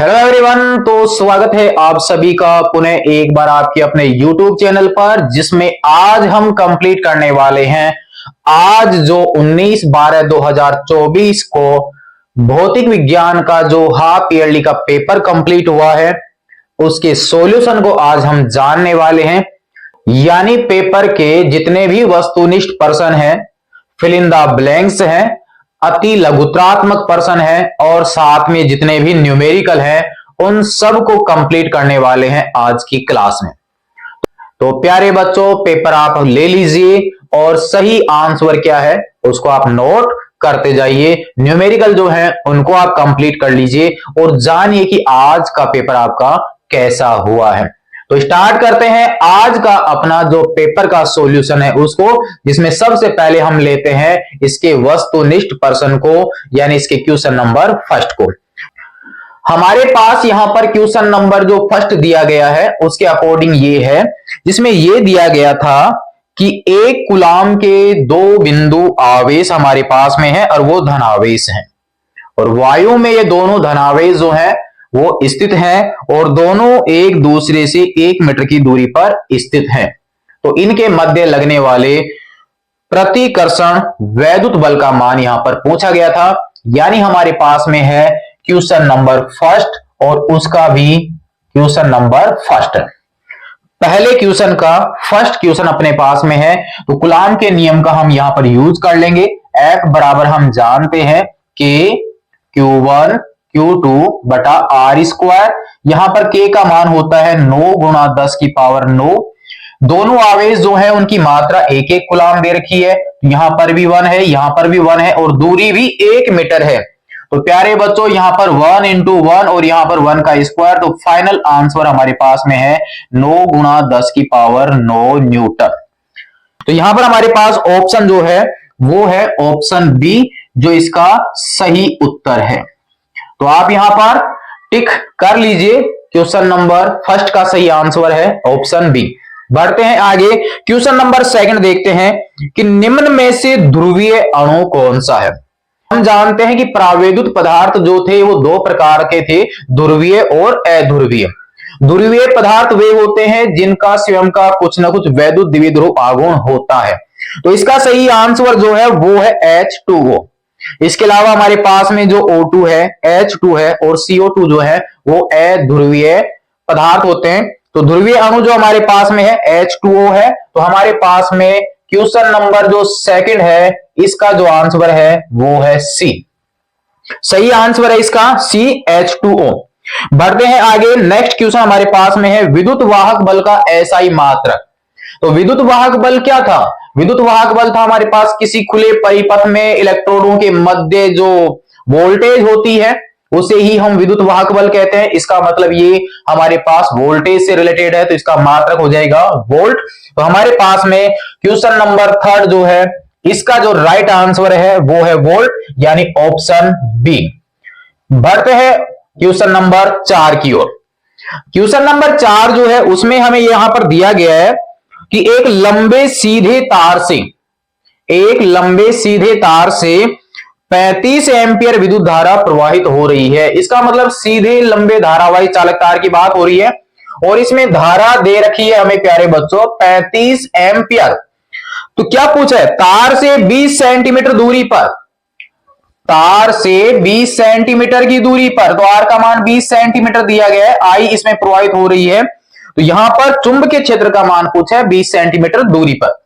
Hello everyone, तो स्वागत है आप सभी का पुनः एक बार आपके अपने YouTube चैनल पर, जिसमें आज हम कंप्लीट करने वाले हैं आज जो 19/12/2024 को भौतिक विज्ञान का जो हाफ ईयरली का पेपर कंप्लीट हुआ है उसके सॉल्यूशन को आज हम जानने वाले हैं। यानी पेपर के जितने भी वस्तुनिष्ठ प्रश्न हैं, फिल इन द ब्लैंक्स हैं, अति लघुत्रात्मक प्रश्न है और साथ में जितने भी न्यूमेरिकल हैं उन सब को कंप्लीट करने वाले हैं आज की क्लास में। तो प्यारे बच्चों, पेपर आप ले लीजिए और सही आंसर क्या है उसको आप नोट करते जाइए। न्यूमेरिकल जो है उनको आप कंप्लीट कर लीजिए और जानिए कि आज का पेपर आपका कैसा हुआ है। तो स्टार्ट करते हैं आज का अपना जो पेपर का सॉल्यूशन है उसको, जिसमें सबसे पहले हम लेते हैं इसके वस्तुनिष्ठ प्रश्न को, यानी इसके क्वेश्चन नंबर फर्स्ट को। हमारे पास यहां पर क्वेश्चन नंबर जो फर्स्ट दिया गया है उसके अकॉर्डिंग ये है, जिसमें ये दिया गया था कि एक कूलाम के दो बिंदु आवेश हमारे पास में है और वो धनावेश है, और वायु में ये दोनों धनावेश जो है वो स्थित हैं और दोनों एक दूसरे से 1 मीटर की दूरी पर स्थित हैं। तो इनके मध्य लगने वाले प्रतिकर्षण वैद्युत बल का मान यहां पर पूछा गया था। यानी हमारे पास में है क्वेश्चन नंबर फर्स्ट और उसका भी क्वेश्चन नंबर फर्स्ट। पहले क्वेश्चन का फर्स्ट क्वेश्चन अपने पास में है, तो कूलाम के नियम का हम यहां पर यूज कर लेंगे। F बराबर हम जानते हैं K Q1 Q2 बटा R स्क्वायर। यहां पर K का मान होता है 9 गुणा 10 की पावर 9। दोनों आवेश जो है उनकी मात्रा 1-1 कूलाम दे रखी है, यहां पर भी 1 है, यहां पर भी 1 है और दूरी भी 1 मीटर है। तो प्यारे बच्चों, यहां पर 1 इंटू 1 और यहां पर 1 का स्क्वायर, तो फाइनल आंसर हमारे पास में है 9 गुणा 10 की पावर 9 न्यूटन। तो यहां पर हमारे पास ऑप्शन जो है वो है ऑप्शन बी, जो इसका सही उत्तर है। तो आप यहां पर टिक कर लीजिए, क्वेश्चन नंबर फर्स्ट का सही आंसर है ऑप्शन बी। बढ़ते हैं आगे, क्वेश्चन नंबर सेकंड देखते हैं कि निम्न में से ध्रुवीय अणु कौन सा है। हम जानते हैं कि प्रावैद्युत पदार्थ जो थे वो दो प्रकार के थे, ध्रुवीय और अध्रुवीय। ध्रुवीय पदार्थ वे होते हैं जिनका स्वयं का कुछ ना कुछ वैद्युत द्विध्रुव आघूर्ण होता है। तो इसका सही आंसर जो है वो है H2O। इसके अलावा हमारे पास में जो O2 है, H2 है और CO2 जो है वो अध्रुवीय पदार्थ होते हैं। तो ध्रुवीय अणु जो हमारे पास में है H2O है। तो हमारे पास में क्वेश्चन नंबर जो सेकंड है इसका जो आंसर है वो है सी। सही आंसर है इसका सी, H2O। बढ़ते हैं आगे, नेक्स्ट क्वेश्चन हमारे पास में है विद्युत वाहक बल का एसआई मात्रक। तो विद्युत वाहक बल क्या था? विद्युत वाहक बल था हमारे पास किसी खुले परिपथ में इलेक्ट्रोडों के मध्य जो वोल्टेज होती है उसे ही हम विद्युत वाहक बल कहते हैं। इसका मतलब ये हमारे पास वोल्टेज से रिलेटेड है, तो इसका मात्रक हो जाएगा वोल्ट। तो हमारे पास में क्वेश्चन नंबर थर्ड जो है इसका जो राइट आंसर है वो है वोल्ट, यानी ऑप्शन बी। बढ़ते हैं क्वेश्चन नंबर 4 की ओर। क्वेश्चन नंबर 4 जो है उसमें हमें यहां पर दिया गया है कि एक लंबे सीधे तार से 35 एम्पियर विद्युत धारा प्रवाहित हो रही है। इसका मतलब सीधे लंबे धारावाही चालक तार की बात हो रही है और इसमें धारा दे रखी है हमें प्यारे बच्चों 35 एम्पियर। तो क्या पूछा है? तार से 20 सेंटीमीटर दूरी पर, तार से 20 सेंटीमीटर की दूरी पर, तो आर का मान 20 सेंटीमीटर दिया गया है, आई इसमें प्रवाहित हो रही है। तो यहां पर चुंबकीय क्षेत्र का मान पूछा है 20 सेंटीमीटर दूरी पर।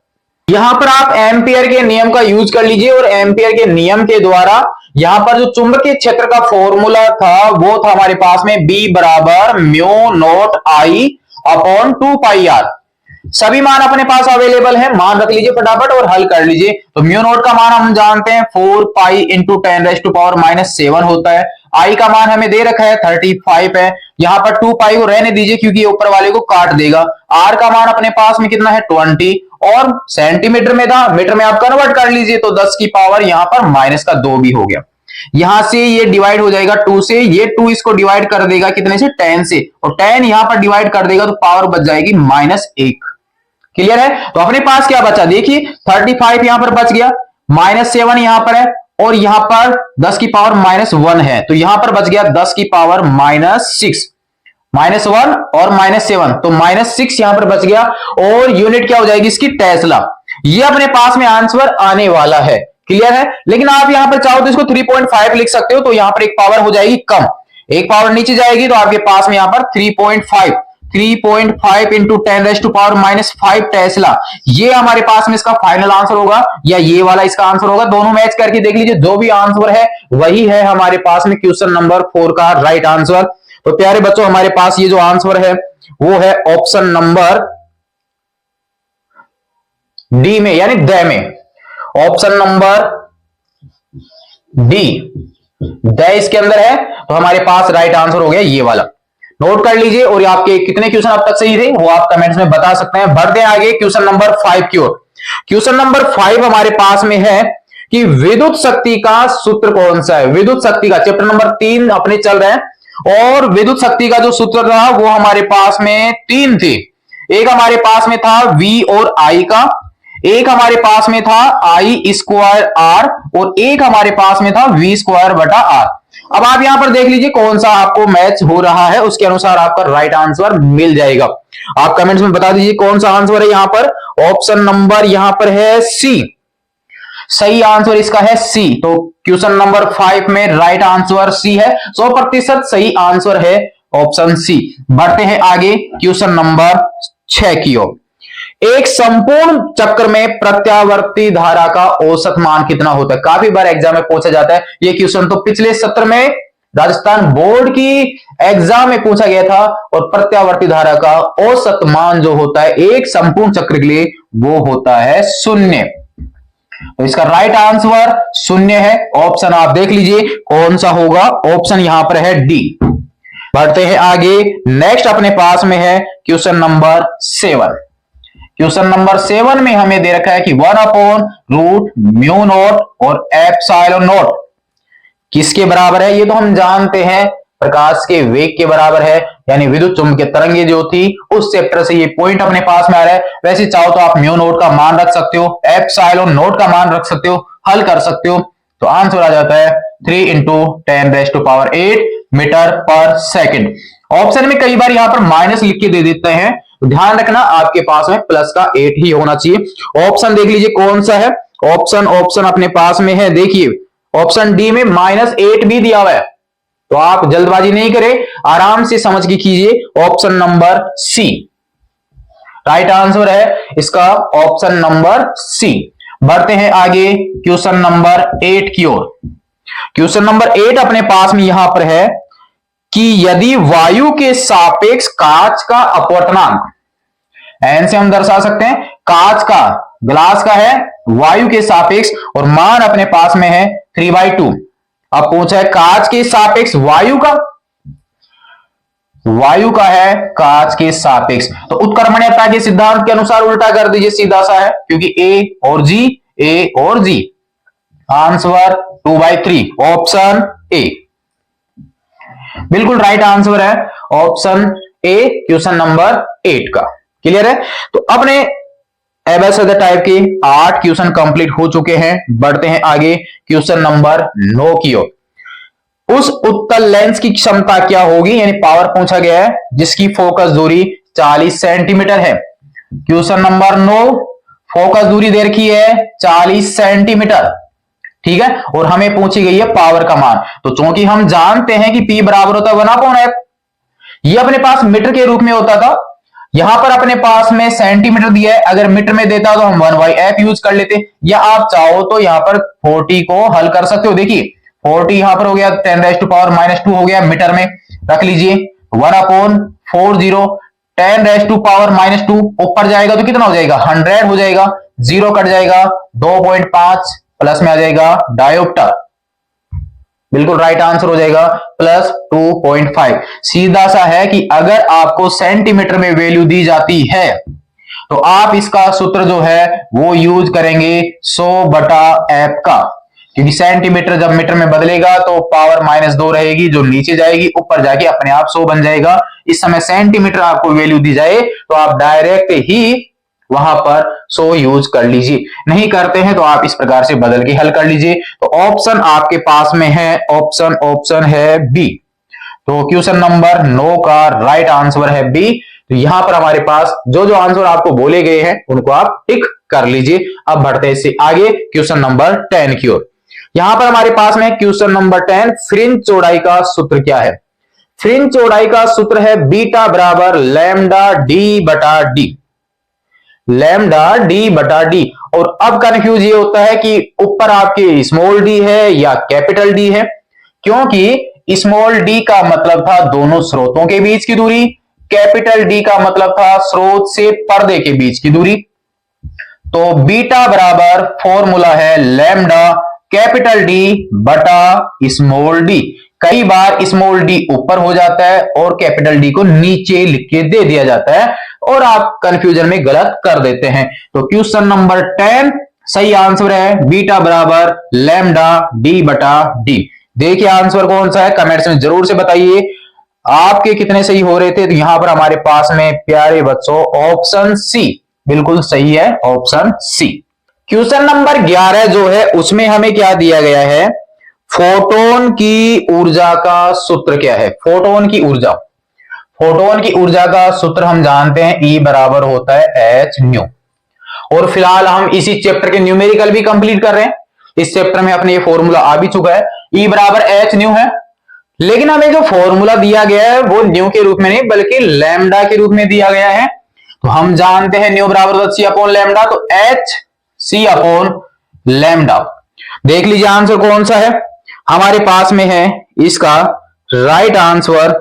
यहां पर आप एम्पियर के नियम का यूज कर लीजिए और एम्पियर के नियम के द्वारा यहां पर जो चुंबकीय क्षेत्र का फॉर्मूला था वो था हमारे पास में B बराबर mu naught I upon 2 pi R। सभी मान अपने पास अवेलेबल है, मान रख लीजिए फटाफट और हल कर लीजिए। तो म्यू नॉट का मान हम जानते हैं 4 पाई इंटू 10⁻⁻7 होता है। आई का मान हमें दे रखा है 35 है, यहां पर 2 पाई को रहने दीजिए क्योंकि ऊपर वाले को काट देगा। आर का मान अपने पास में कितना है 20 और सेंटीमीटर में था, मीटर में आप कन्वर्ट कर लीजिए तो 10 की पावर यहां पर -2 भी हो गया। यहां से ये डिवाइड हो जाएगा 2 से, ये 2 इसको डिवाइड कर देगा कितने से 10 से, और 10 यहां पर डिवाइड कर देगा तो पावर बच जाएगी -1। क्लियर है? तो अपने पास क्या बचा देखिए 35 यहां पर बच गया, -7 यहां पर है और यहां पर 10 की पावर -1 है, तो यहां पर बच गया 10 की पावर -6, -1 और -7, तो -6 यहां पर बच गया। और यूनिट क्या हो जाएगी इसकी? टेस्ला। ये अपने पास में आंसर आने वाला है, क्लियर है। लेकिन आप यहां पर चाहो तो इसको 3.5 लिख सकते हो, तो यहां पर एक पावर हो जाएगी कम, एक पावर नीचे जाएगी, तो आपके पास में यहां पर 3.5 इंटू 10⁻⁻5 टेस्ला, ये हमारे पास में इसका फाइनल आंसर होगा, या ये वाला इसका आंसर होगा। दोनों मैच करके देख लीजिए, जो भी आंसर है वही है हमारे पास में क्वेश्चन नंबर 4 का राइट आंसर। तो प्यारे बच्चों, हमारे पास ये जो आंसर है वो है ऑप्शन नंबर डी में, यानी द में, ऑप्शन नंबर डी द इसके अंदर है। तो हमारे पास राइट आंसर हो गया ये वाला, नोट कर लीजिए। और आपके कितने क्वेश्चन अब तक सही थे वो आप कमेंट्स में बता सकते हैं। बढ़ते हैं आगे क्वेश्चन नंबर 5 की ओर। क्वेश्चन नंबर 5 हमारे पास में है कि विद्युत शक्ति का सूत्र कौन सा है। विद्युत शक्ति का चैप्टर नंबर 3 अपने चल रहे हैं, और विद्युत शक्ति का जो सूत्र था वो हमारे पास में 3 थे। एक हमारे पास में था V और I का, एक हमारे पास में था I²R, और एक हमारे पास में था V²/R। अब आप यहां पर देख लीजिए कौन सा आपको मैच हो रहा है, उसके अनुसार आपका राइट आंसर मिल जाएगा। आप कमेंट्स में बता दीजिए कौन सा आंसर है यहां पर। ऑप्शन नंबर यहां पर है सी, सही आंसर इसका है सी। तो क्वेश्चन नंबर 5 में राइट आंसर सी है, 100% सही आंसर है ऑप्शन सी। बढ़ते हैं आगे क्वेश्चन नंबर 6 की ओर। एक संपूर्ण चक्र में प्रत्यावर्ती धारा का औसत मान कितना होता है? काफी बार एग्जाम में पूछा जाता है ये क्वेश्चन, तो पिछले सत्र में राजस्थान बोर्ड की एग्जाम में पूछा गया था। और प्रत्यावर्ती धारा का औसत मान जो होता है एक संपूर्ण चक्र के लिए वो होता है 0। तो इसका राइट आंसर 0 है। ऑप्शन आप देख लीजिए कौन सा होगा, ऑप्शन यहां पर है डी। बढ़ते हैं आगे, नेक्स्ट अपने पास में है क्वेश्चन नंबर 7। क्वेश्चन नंबर 7 में हमें दे रखा है कि 1/√μ0 और ε0 किसके बराबर है? ये तो हम जानते हैं प्रकाश के वेग के बराबर है, यानी विद्युत चुंबकीय तरंगे जो थी उस चैप्टर से ये पॉइंट अपने पास में आ रहा है। वैसे चाहो तो आप μ0 का मान रख सकते हो, ε0 का मान रख सकते हो, हल कर सकते हो। तो आंसर आ जाता है 3 × 10⁸ मीटर पर सेकंड। ऑप्शन में कई बार यहां पर माइनस लिख के दे देते हैं, तो ध्यान रखना आपके पास में प्लस का 8 ही होना चाहिए। ऑप्शन देख लीजिए कौन सा है। ऑप्शन अपने पास में है, देखिए ऑप्शन डी में -8 भी दिया हुआ है, तो आप जल्दबाजी नहीं करें, आराम से समझ के कीजिए। Option number C right answer है इसका, ऑप्शन नंबर सी। बढ़ते हैं आगे क्वेश्चन नंबर 8 की ओर। क्वेश्चन नंबर 8 अपने पास में यहां पर है कि यदि वायु के सापेक्ष कांच का अपवर्तनांक, एन से हम दर्शा सकते हैं, कांच का, ग्लास का है वायु के सापेक्ष, और मान अपने पास में है 3/2। अब पूछा है कांच के सापेक्ष वायु का, वायु का है कांच के सापेक्ष, तो उत्क्रमणीयता के सिद्धांत के अनुसार उल्टा कर दीजिए, सीधा सा है, क्योंकि ए और जी। आंसर 2/3, ऑप्शन ए बिल्कुल राइट आंसर है, ऑप्शन ए क्वेश्चन नंबर 8 का। क्लियर है? तो अपने एबेसिडर टाइप के 8 क्वेश्चन कंप्लीट हो चुके हैं। बढ़ते हैं आगे क्वेश्चन नंबर 9 की ओर। उस उत्तल लेंस की क्षमता क्या होगी, यानी पावर पूछा गया है, जिसकी फोकस दूरी 40 सेंटीमीटर है। क्वेश्चन नंबर 9, फोकस दूरी दे रखी है 40 सेंटीमीटर, ठीक है, और हमें पूछी गई है पावर का मान। तो चूंकि हम जानते हैं कि P बराबर होता है 1/f, ये अपने पास मीटर के रूप में होता था, यहां पर अपने पास में सेंटीमीटर दिया है, अगर मीटर में देता तो हम 1/f यूज कर लेते, या आप चाहो तो यहां पर 40 को हल कर सकते हो। देखिए 40 यहां पर हो गया 10⁻⁻2 हो गया, मीटर में रख लीजिए 1/40, 10⁻⁻2 ऊपर जाएगा तो कितना हो जाएगा 100 हो जाएगा, 0 कट जाएगा, 2.5 प्लस में आ जाएगा डायोप्टर, बिल्कुल राइट आंसर हो जाएगा प्लस 2.5। सीधा सा है कि अगर आपको सेंटीमीटर में वैल्यू दी जाती है तो आप इसका सूत्र जो है वो यूज करेंगे 100/f का, क्योंकि सेंटीमीटर जब मीटर में बदलेगा तो पावर -2 रहेगी, जो नीचे जाएगी ऊपर जाके अपने आप 100 बन जाएगा। इस समय सेंटीमीटर आपको वैल्यू दी जाए तो आप डायरेक्ट ही वहां पर सो यूज कर लीजिए। नहीं करते हैं तो आप इस प्रकार से बदल के हल कर लीजिए। तो ऑप्शन आपके पास में है, ऑप्शन है बी। तो क्वेश्चन नंबर 9 का राइट आंसर है बी। तो यहां पर हमारे पास जो जो आंसर आपको बोले गए हैं उनको आप टिक कर लीजिए। अब बढ़ते हैं इससे आगे क्वेश्चन नंबर 10 की ओर। यहां पर हमारे पास में क्वेश्चन नंबर 10, फ्रिंज चौड़ाई का सूत्र क्या है? फ्रिंज चौड़ाई का सूत्र है बीटा बराबर लैम्डा डी बटा डी, लैम्डा डी बटा डी। और अब कंफ्यूज ये होता है कि ऊपर आपके स्मॉल डी है या कैपिटल डी है, क्योंकि स्मॉल डी का मतलब था दोनों स्रोतों के बीच की दूरी, कैपिटल डी का मतलब था स्रोत से पर्दे के बीच की दूरी। तो बीटा बराबर फॉर्मूला है लैम्डा कैपिटल डी बटा स्मॉल डी। कई बार स्मॉल डी ऊपर हो जाता है और कैपिटल डी को नीचे लिख के दे दिया जाता है और आप कंफ्यूजन में गलत कर देते हैं। तो क्वेश्चन नंबर 10 सही आंसर है बीटा बराबर लैम्डा डी बटा डी। देखिए आंसर कौन सा है, कमेंट्स में जरूर से बताइए आपके कितने सही हो रहे थे। तो यहां पर हमारे पास में प्यारे बच्चों ऑप्शन सी बिल्कुल सही है, ऑप्शन सी। क्वेश्चन नंबर 11 जो है उसमें हमें क्या दिया गया है, फोटोन की ऊर्जा का सूत्र क्या है? फोटोन की ऊर्जा, फोटोन की ऊर्जा का सूत्र हम जानते हैं E बराबर होता है एच न्यू। और फिलहाल हम इसी चैप्टर के न्यूमेरिकल भी कंप्लीट कर रहे हैं। इस चैप्टर में अपने ये फॉर्मूला आ भी चुका है, E बराबर एच न्यू है। लेकिन हमें जो फॉर्मूला दिया गया है वो न्यू के रूप में नहीं बल्कि लैम्डा के रूप में दिया गया है। तो हम जानते हैं न्यू बराबर सी अपॉन लैम्डा, तो एच सी अपॉन लैम्डा। देख लीजिए आंसर कौन सा है हमारे पास में है, इसका right answer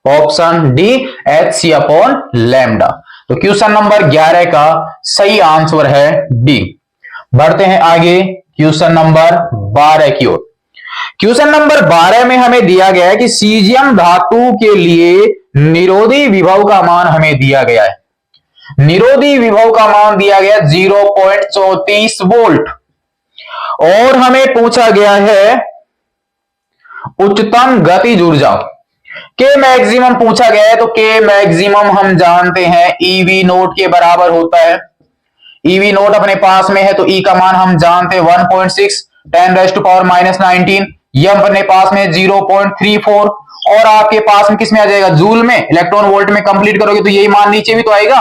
option D H C upon lambda. तो क्वेश्चन नंबर 11 का सही आंसर है डी। बढ़ते हैं आगे क्वेश्चन नंबर 12 की ओर। क्वेश्चन नंबर 12 में हमें दिया गया है कि सीजियम धातु के लिए निरोधी विभव का मान हमें दिया गया है। निरोधी विभव का मान दिया गया 0.34 वोल्ट और हमें पूछा गया है उच्चतम गतिज ऊर्जा के मैक्सिमम पूछा गया है। तो के मैक्सिमम हम जानते हैं ईवी नोट के बराबर होता है। ईवी नोट अपने पास में है तो ई का मान हम जानते हैं 1.6 10⁻⁻19। यह अपने पास में 0.34 और आपके पास में किस में आ जाएगा, जूल में। इलेक्ट्रॉन वोल्ट में कंप्लीट करोगे तो यही मान नीचे भी तो आएगा।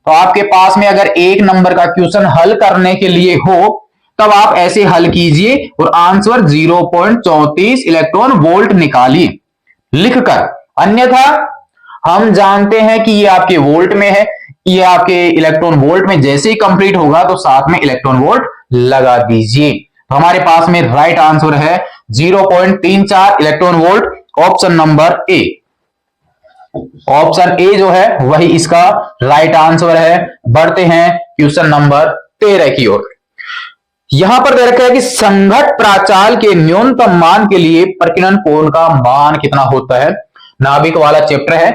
तो आपके पास में अगर एक नंबर का क्वेश्चन हल करने के लिए हो तब आप ऐसे हल कीजिए और आंसर 0.34 इलेक्ट्रॉन वोल्ट निकालिए लिखकर। अन्यथा हम जानते हैं कि ये आपके वोल्ट में है, ये आपके इलेक्ट्रॉन वोल्ट में जैसे ही कंप्लीट होगा तो साथ में इलेक्ट्रॉन वोल्ट लगा दीजिए। तो हमारे पास में राइट आंसर है 0.34 electron volt, option number A. Option A जो है वही इसका राइट आंसर है। बढ़ते हैं क्वेश्चन नंबर 13 की ओर। यहां पर दे रखा है कि संघट प्राचाल के न्यूनतम मान के लिए प्रकीर्णन कोण का मान कितना होता है। नाभिक वाला चैप्टर है,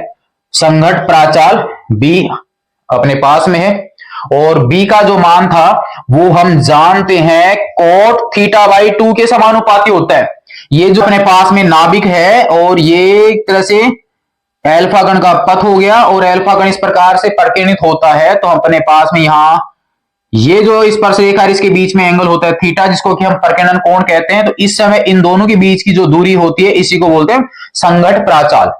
संघट प्राचाल बी अपने पास में है और बी का जो मान था वो हम जानते हैं cot θ/2 के समानुपाती होता है। ये जो अपने पास में नाभिक है और ये एक तरह से एल्फा गण का पथ हो गया और एल्फा गण इस प्रकार से प्रकीर्णित होता है। तो अपने पास में यहां ये जो स्पर्श रेखा इसके बीच में एंगल होता है थीटा, जिसको कि हम प्रकीर्णन कोण कहते हैं। तो इस समय इन दोनों के बीच की जो दूरी होती है इसी को बोलते हैं संघट प्राचाल।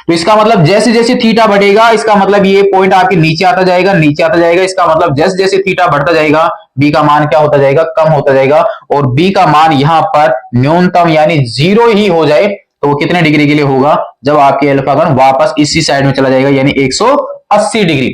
तो इसका मतलब जैसे जैसे थीटा बढ़ेगा इसका मतलब ये पॉइंट आपके नीचे आता जाएगा, नीचे आता जाएगा। इसका मतलब जैसे जैसे थीटा बढ़ता जाएगा बी का मान क्या होता जाएगा, कम होता जाएगा। और बी का मान यहां पर न्यूनतम यानी 0 ही हो जाए तो वो कितने डिग्री के लिए होगा, जब आपके एल्फा गण वापस इसी साइड में चला जाएगा यानी 180 डिग्री।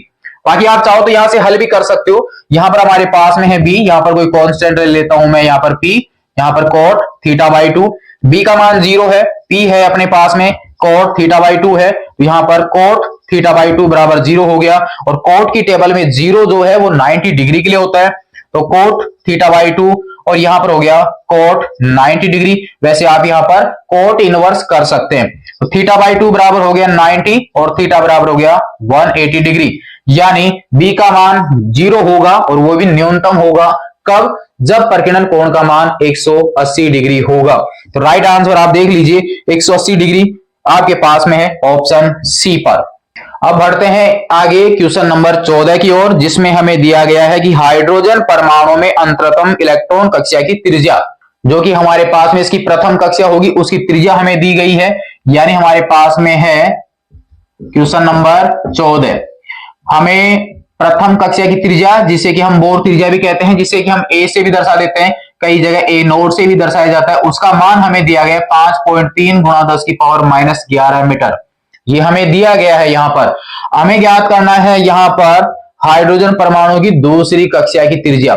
बाकी आप चाहो तो यहां से हल भी कर सकते हो। यहां पर हमारे पास में है बी, यहां पर कोई कांस्टेंट लेता हूं मैं, यहां पर पी, यहां पर cot θ/2। बी का मान 0 है, पी है अपने पास में cot θ/2 है, तो यहां पर cot θ/2 बराबर 0 हो गया। और cot की टेबल में 0 जो है वो 90 डिग्री के लिए होता है। तो cot θ/2 और यहां पर हो गया cot 90 डिग्री। वैसे आप यहां पर cot इनवर्स कर सकते हैं। तो θ/2 बराबर हो गया 90 और थीटा बराबर हो गया 180 डिग्री। यानी बी का मान 0 होगा और वो भी न्यूनतम होगा कब, जब प्रकीर्णन कोण का मान 180 डिग्री होगा। तो राइट आंसर आप देख लीजिए 180 डिग्री आपके पास में है ऑप्शन सी पर। अब बढ़ते हैं आगे क्वेश्चन नंबर 14 की ओर, जिसमें हमें दिया गया है कि हाइड्रोजन परमाणु में अंतरतम इलेक्ट्रॉन कक्षा की त्रिज्या, जो कि हमारे पास में इसकी प्रथम कक्षा होगी, उसकी त्रिज्या हमें दी गई है। यानी हमारे पास में है क्वेश्चन नंबर 14, हमें प्रथम कक्षा की त्रिज्या, जिसे कि हम बोर त्रिज्या भी कहते हैं, जिसे कि हम ए से भी दर्शा देते हैं, कई जगह ए नोड से भी दर्शाया जाता है, उसका मान हमें दिया गया 5.3 गुणा 10 की पावर -11 मीटर। ये हमें दिया गया है। यहां पर हमें ज्ञात करना है यहां पर हाइड्रोजन परमाणु की दूसरी कक्षा की त्रिज्या।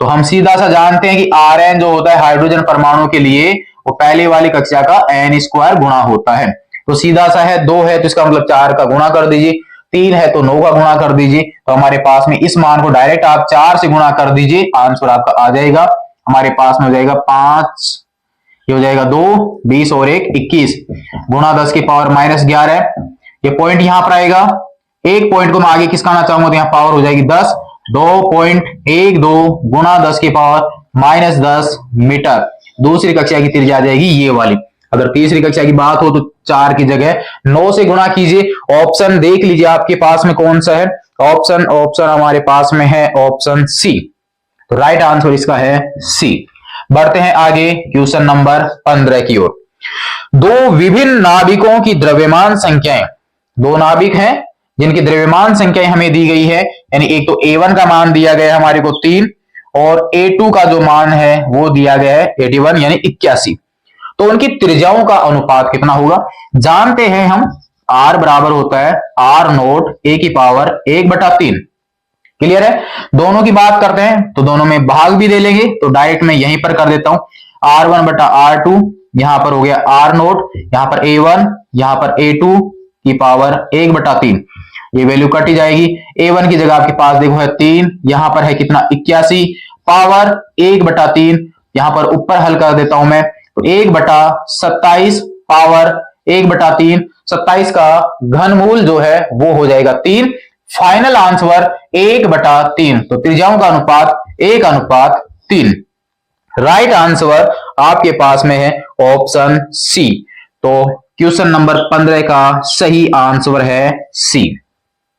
तो हम सीधा सा जानते हैं कि Rn जो होता है हाइड्रोजन परमाणु के लिए, वो पहले वाली कक्षा का n² गुणा होता है। तो सीधा सा है, 2 है तो इसका मतलब 4 का गुणा कर दीजिए, 3 है तो 9 का गुणा कर दीजिए। तो हमारे पास में इस मान को डायरेक्ट आप 4 से गुणा कर दीजिए, आंसर आपका आ जाएगा। हमारे पास में हो जाएगा 5, ये हो जाएगा 2, 20 और 1 21 गुणा 10 की पावर -11। ये पॉइंट यहां पर आएगा। एक पॉइंट को मैं आगे किसका आना चाहूंगा तो यहां पावर हो जाएगी 10, 2.12 गुणा 10 की पावर -10 मीटर। दूसरी कक्षा की त्रिज्या आ जाएगी ये वाली। अगर तीसरी कक्षा की बात हो तो 4 की जगह 9 से गुणा कीजिए। ऑप्शन देख लीजिए आपके पास में कौन सा है। ऑप्शन हमारे पास में है ऑप्शन सी। तो राइट आंसर इसका है सी। बढ़ते हैं आगे क्वेश्चन नंबर 15 की ओर। दो विभिन्न नाभिकों की द्रव्यमान संख्याएं, दो नाभिक हैं जिनकी द्रव्यमान संख्याएं हमें दी गई है। यानी एक तो A1 का मान दिया गया है हमारे को 3 और A2 का जो मान है वो दिया गया है 81 यानी 81। तो उनकी त्रिज्याओं का अनुपात कितना होगा जानते हैं हम। R बराबर होता है R0 A की पावर 1/3। क्लियर है। दोनों की बात करते हैं तो दोनों में भाग भी ले लेंगे, तो डायरेक्ट मैं यहीं पर कर देता हूं R1/R2। यहां पर हो गया R0, यहां पर A1, यहां पर A2 की पावर 1/3। ये वैल्यू कटी जाएगी। A1 की जगह आपके पास देखो है 3, यहां पर है कितना 81 पावर 1/3। यहां पर ऊपर हल कर देता हूं मैं, तो 1/27 पावर 1/3। 27 का घनमूल जो है वो हो जाएगा 3। Final answer 1/3। तो त्रिज्याओं का अनुपात 1/3। राइट आंसर आपके पास में है ऑप्शन सी। तो क्वेश्चन नंबर 15 का सही आंसर है सी।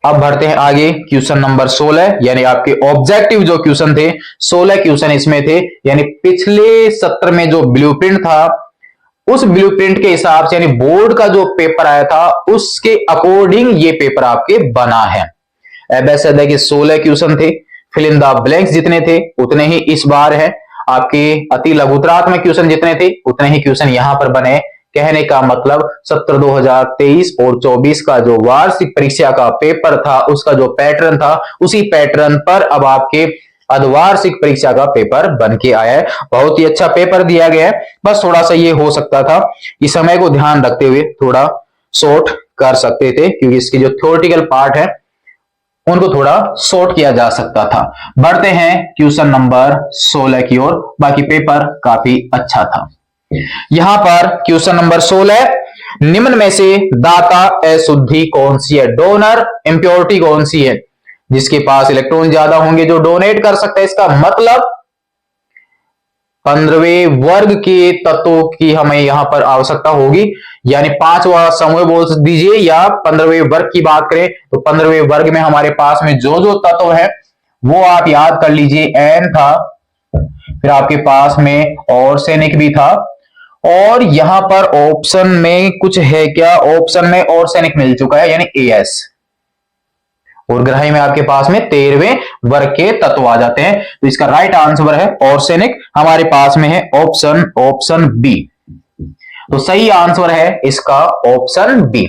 अब बढ़ते हैं आगे क्वेश्चन नंबर 16, यानी आपके ऑब्जेक्टिव जो क्वेश्चन थे 16 क्वेश्चन इसमें थे। यानी पिछले सत्र में जो ब्लूप्रिंट था उस ब्लूप्रिंट के हिसाब से, यानी बोर्ड का जो पेपर आया था उसके अकॉर्डिंग ये पेपर आपके बना है। अब ऐसा है कि 16 क्वेश्चन थे, फिल इन द ब्लैंक्स जितने थे उतने ही इस बार है। आपके अति लघुतरात्मक क्वेश्चन जितने थे उतने ही क्वेश्चन यहां पर बने। कहने का मतलब सत्र 2023 और 24 का जो वार्षिक परीक्षा का पेपर था उसका जो पैटर्न था उसी पैटर्न पर अब आपके अर्धवार्षिक परीक्षा का पेपर बन के आया है। बहुत ही अच्छा पेपर दिया गया है। बस थोड़ा सा ये हो सकता था कि समय को ध्यान रखते हुए थोड़ा शॉर्ट कर सकते थे, क्योंकि इसकी जो थ्योरेटिकल पार्ट है उनको थोड़ा शॉर्ट किया जा सकता था। बढ़ते हैं क्वेश्चन नंबर 16 की ओर। बाकी पेपर काफी अच्छा था। यहां पर क्वेश्चन नंबर 16, निम्न में से दाता अशुद्धि कौन सी है, डोनर इंप्योरिटी कौन सी है। जिसके पास इलेक्ट्रॉन ज्यादा होंगे जो डोनेट कर सकता है। इसका मतलब 15वें वर्ग के तत्वों की हमें यहां पर आवश्यकता होगी, यानी 5वां समूह बोल दीजिए, या 15वें वर्ग की बात करें तो 15वें वर्ग में हमारे पास में जो जो तत्व है वो आप याद कर लीजिए। एन था, फिर आपके पास में और सैनिक भी था, और यहां पर ऑप्शन में कुछ है क्या, ऑप्शन में और सैनिक मिल चुका है यानी एएस, और ग्रही में आपके पास में 13वें वर्ग के तत्व आ जाते हैं। तो इसका राइट आंसर है और सैनिक, हमारे पास में है ऑप्शन बी। तो सही आंसर है इसका ऑप्शन बी।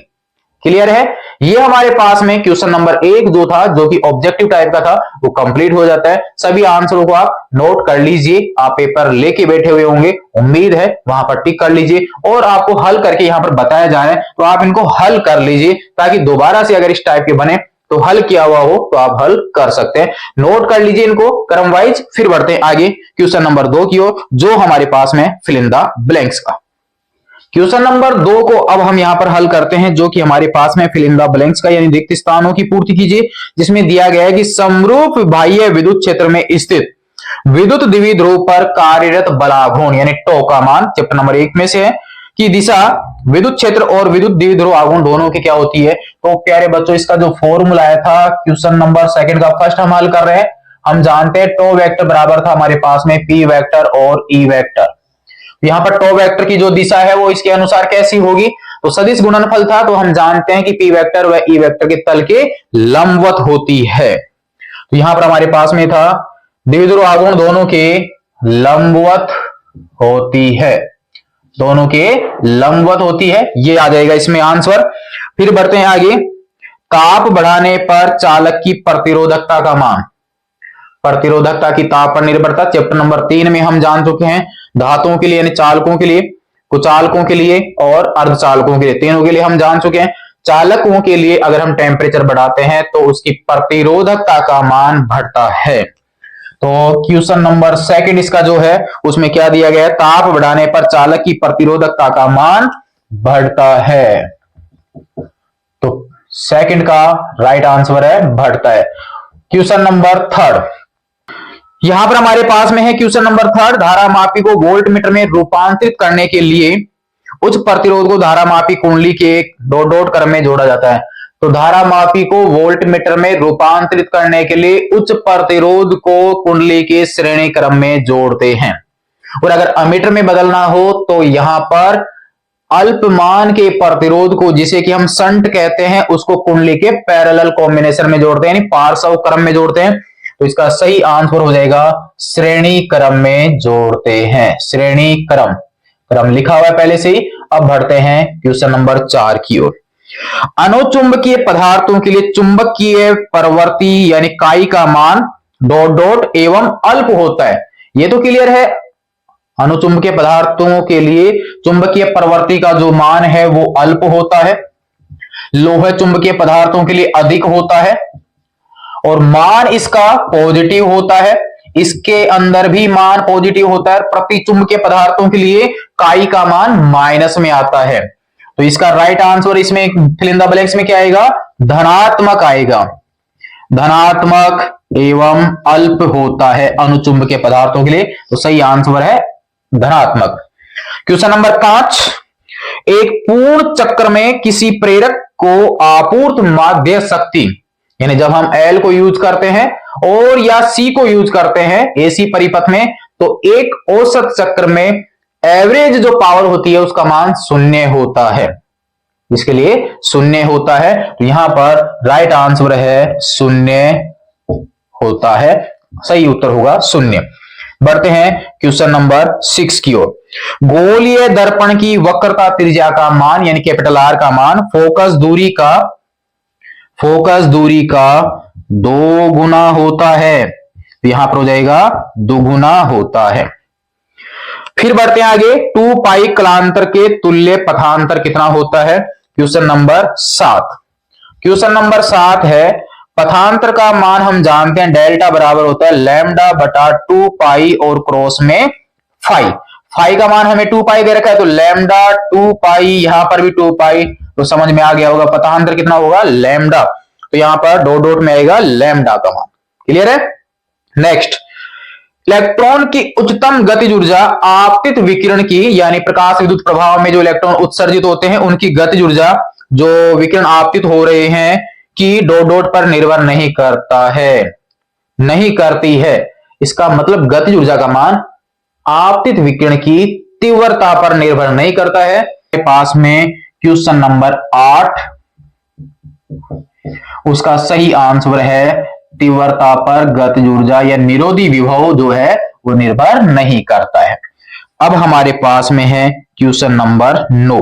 क्लियर है। ये हमारे पास में क्वेश्चन नंबर 1 जो था, जो कि ऑब्जेक्टिव टाइप का था, वो कंप्लीट हो जाता है। सभी आंसरों को आप नोट कर लीजिए। आप पेपर लेके बैठे हुए होंगे, उम्मीद है वहां पर टिक कर लीजिए, और आपको हल करके यहां पर बताया जा रहा है तो आप इनको हल कर लीजिए, ताकि दोबारा से अगर इस टाइप के बने तो हल किया हुआ हो तो आप हल कर सकते हैं। नोट कर लीजिए इनको क्रम वाइज। फिर बढ़ते हैं आगे क्वेश्चन नंबर 2 की ओर, जो हमारे पास में फिल इन द ब्लैंक्स का। क्वेश्चन नंबर 2 को अब हम यहां पर हल करते हैं, जो कि हमारे पास में फिल इन द ब्लैंक्स का, यानी रिक्त स्थानों की पूर्ति कीजिए। जिसमें दिया गया है कि समरूप बाह्य विद्युत क्षेत्र में स्थित विद्युत द्विध्रुव पर कार्यरत बलाघूर्ण यानी टो का मान चैप्टर नंबर 1 में से है की दिशा विद्युत क्षेत्र और विद्युत द्विध्रुव आघूर्ण दोनों की क्या होती है। तो प्यारे बच्चों, इसका जो फॉर्मूला आया था क्वेश्चन नंबर सेकंड का, फर्स्ट हम हल कर रहे हैं। हम जानते हैं टो वेक्टर बराबर था हमारे पास में पी वेक्टर और ई वेक्टर। यहां पर टो वेक्टर की जो दिशा है वो इसके अनुसार कैसी होगी, तो सदिश गुणनफल था, तो हम जानते हैं कि पी वेक्टर व ई वेक्टर के तल के लंबवत होती है। तो यहां पर हमारे पास में था द्विध्रुव आघूर्ण दोनों के लंबवत होती है, दोनों के लंबवत होती है, ये आ जाएगा इसमें आंसर। फिर बढ़ते हैं आगे। ताप बढ़ाने पर चालक की प्रतिरोधकता का मान, प्रतिरोधकता की ताप पर निर्भरता चैप्टर नंबर 3 में हम जान चुके हैं। धातुओं के लिए यानी चालकों के लिए, कुचालकों के लिए और अर्धचालकों के लिए, तीनों के लिए हम जान चुके हैं। चालकों के लिए अगर हम टेम्परेचर बढ़ाते हैं तो उसकी प्रतिरोधकता का मान बढ़ता है। तो क्वेश्चन नंबर सेकंड इसका जो है उसमें क्या दिया गया है, ताप बढ़ाने पर चालक की प्रतिरोधकता का मान बढ़ता है। तो सेकंड का राइट आंसर है बढ़ता है। क्वेश्चन नंबर थर्ड, यहां पर हमारे पास में है क्वेश्चन नंबर थर्ड। धारा मापी को वोल्ट मीटर में रूपांतरित करने के लिए उच्च प्रतिरोध को धारा मापी कुंडली के एक डॉट डॉट क्रम में जोड़ा जाता है। तो धारा मापी को वोल्ट मीटर में रूपांतरित करने के लिए उच्च प्रतिरोध को कुंडली के श्रेणी क्रम में जोड़ते हैं। और अगर अमीटर में बदलना हो तो यहां पर अल्पमान के प्रतिरोध को, जिसे कि हम शंट कहते हैं, उसको कुंडली के पैरेलल कॉम्बिनेशन में जोड़ते हैं, यानी पार्श्व क्रम में जोड़ते हैं। तो इसका सही आंसर हो जाएगा श्रेणी क्रम में जोड़ते हैं। श्रेणी क्रम, क्रम लिखा हुआ है पहले से ही। अब बढ़ते हैं क्वेश्चन नंबर 4 की ओर। अनुचुंबकीय पदार्थों के लिए चुंबकीय प्रवृत्ति यानी काई का मान डॉट डॉट एवं अल्प होता है, ये तो क्लियर है। अनुचुंबकीय पदार्थों के लिए चुंबकीय प्रवृत्ति का जो मान है वो अल्प होता है, लोह चुंबकीय पदार्थों के लिए अधिक होता है और मान इसका पॉजिटिव होता है। इसके अंदर भी मान पॉजिटिव होता है। प्रतिचुंबकीय पदार्थों के लिए काई का मान माइनस में आता है। तो इसका राइट आंसर इसमें फिल इन द ब्लैंक्स में क्या आएगा, धनात्मक आएगा। धनात्मक एवं अल्प होता है अनुचुंबकीय पदार्थों के लिए, तो सही आंसर है धनात्मक। क्वेश्चन नंबर 5, एक पूर्ण चक्र में किसी प्रेरक को आपूर्त माध्य शक्ति, यानी जब हम L को यूज करते हैं और या C को यूज करते हैं AC परिपथ में, तो एक औसत चक्र में एवरेज जो पावर होती है उसका मान 0 होता है। इसके लिए 0 होता है, तो यहां पर राइट आंसर है 0 होता है। सही उत्तर होगा 0। बढ़ते हैं क्वेश्चन नंबर 6 की ओर। गोलीय दर्पण की वक्रता त्रिज्या का मान यानी कैपिटल R का मान फोकस दूरी का 2 गुना होता है। तो यहां पर हो जाएगा 2 गुना होता है। फिर बढ़ते हैं आगे। 2 पाई कलांतर के तुल्य पथांतर कितना होता है। Question number 7। क्वेश्चन नंबर 7 है, पथांतर का मान हम जानते हैं डेल्टा बराबर होता है लैम्डा बटा 2 पाई और क्रॉस में फाई। फाई का मान हमें 2 पाई दे रखा है, तो लैम्डा 2 पाई, यहां पर भी 2 पाई, तो समझ में आ गया होगा पथांतर कितना होगा लैम्डा। तो यहां पर डॉट डॉट में आएगा लैम्डा का मान। क्लियर है। नेक्स्ट, इलेक्ट्रॉन की उच्चतम गतिज ऊर्जा आपतित विकिरण की, यानी प्रकाश विद्युत प्रभाव में जो इलेक्ट्रॉन उत्सर्जित होते हैं उनकी गतिज ऊर्जा जो विकिरण आपतित हो रहे हैं कि डॉट डॉट पर निर्भर नहीं करता है, नहीं करती है। इसका मतलब गतिज ऊर्जा का मान आपतित विकिरण की तीव्रता पर निर्भर नहीं करता है। पास में क्वेश्चन नंबर 8, उसका सही आंसर है तीव्रता पर गतिज ऊर्जा या निरोधी विभव जो है वो निर्भर नहीं करता है। अब हमारे पास में है question number 9।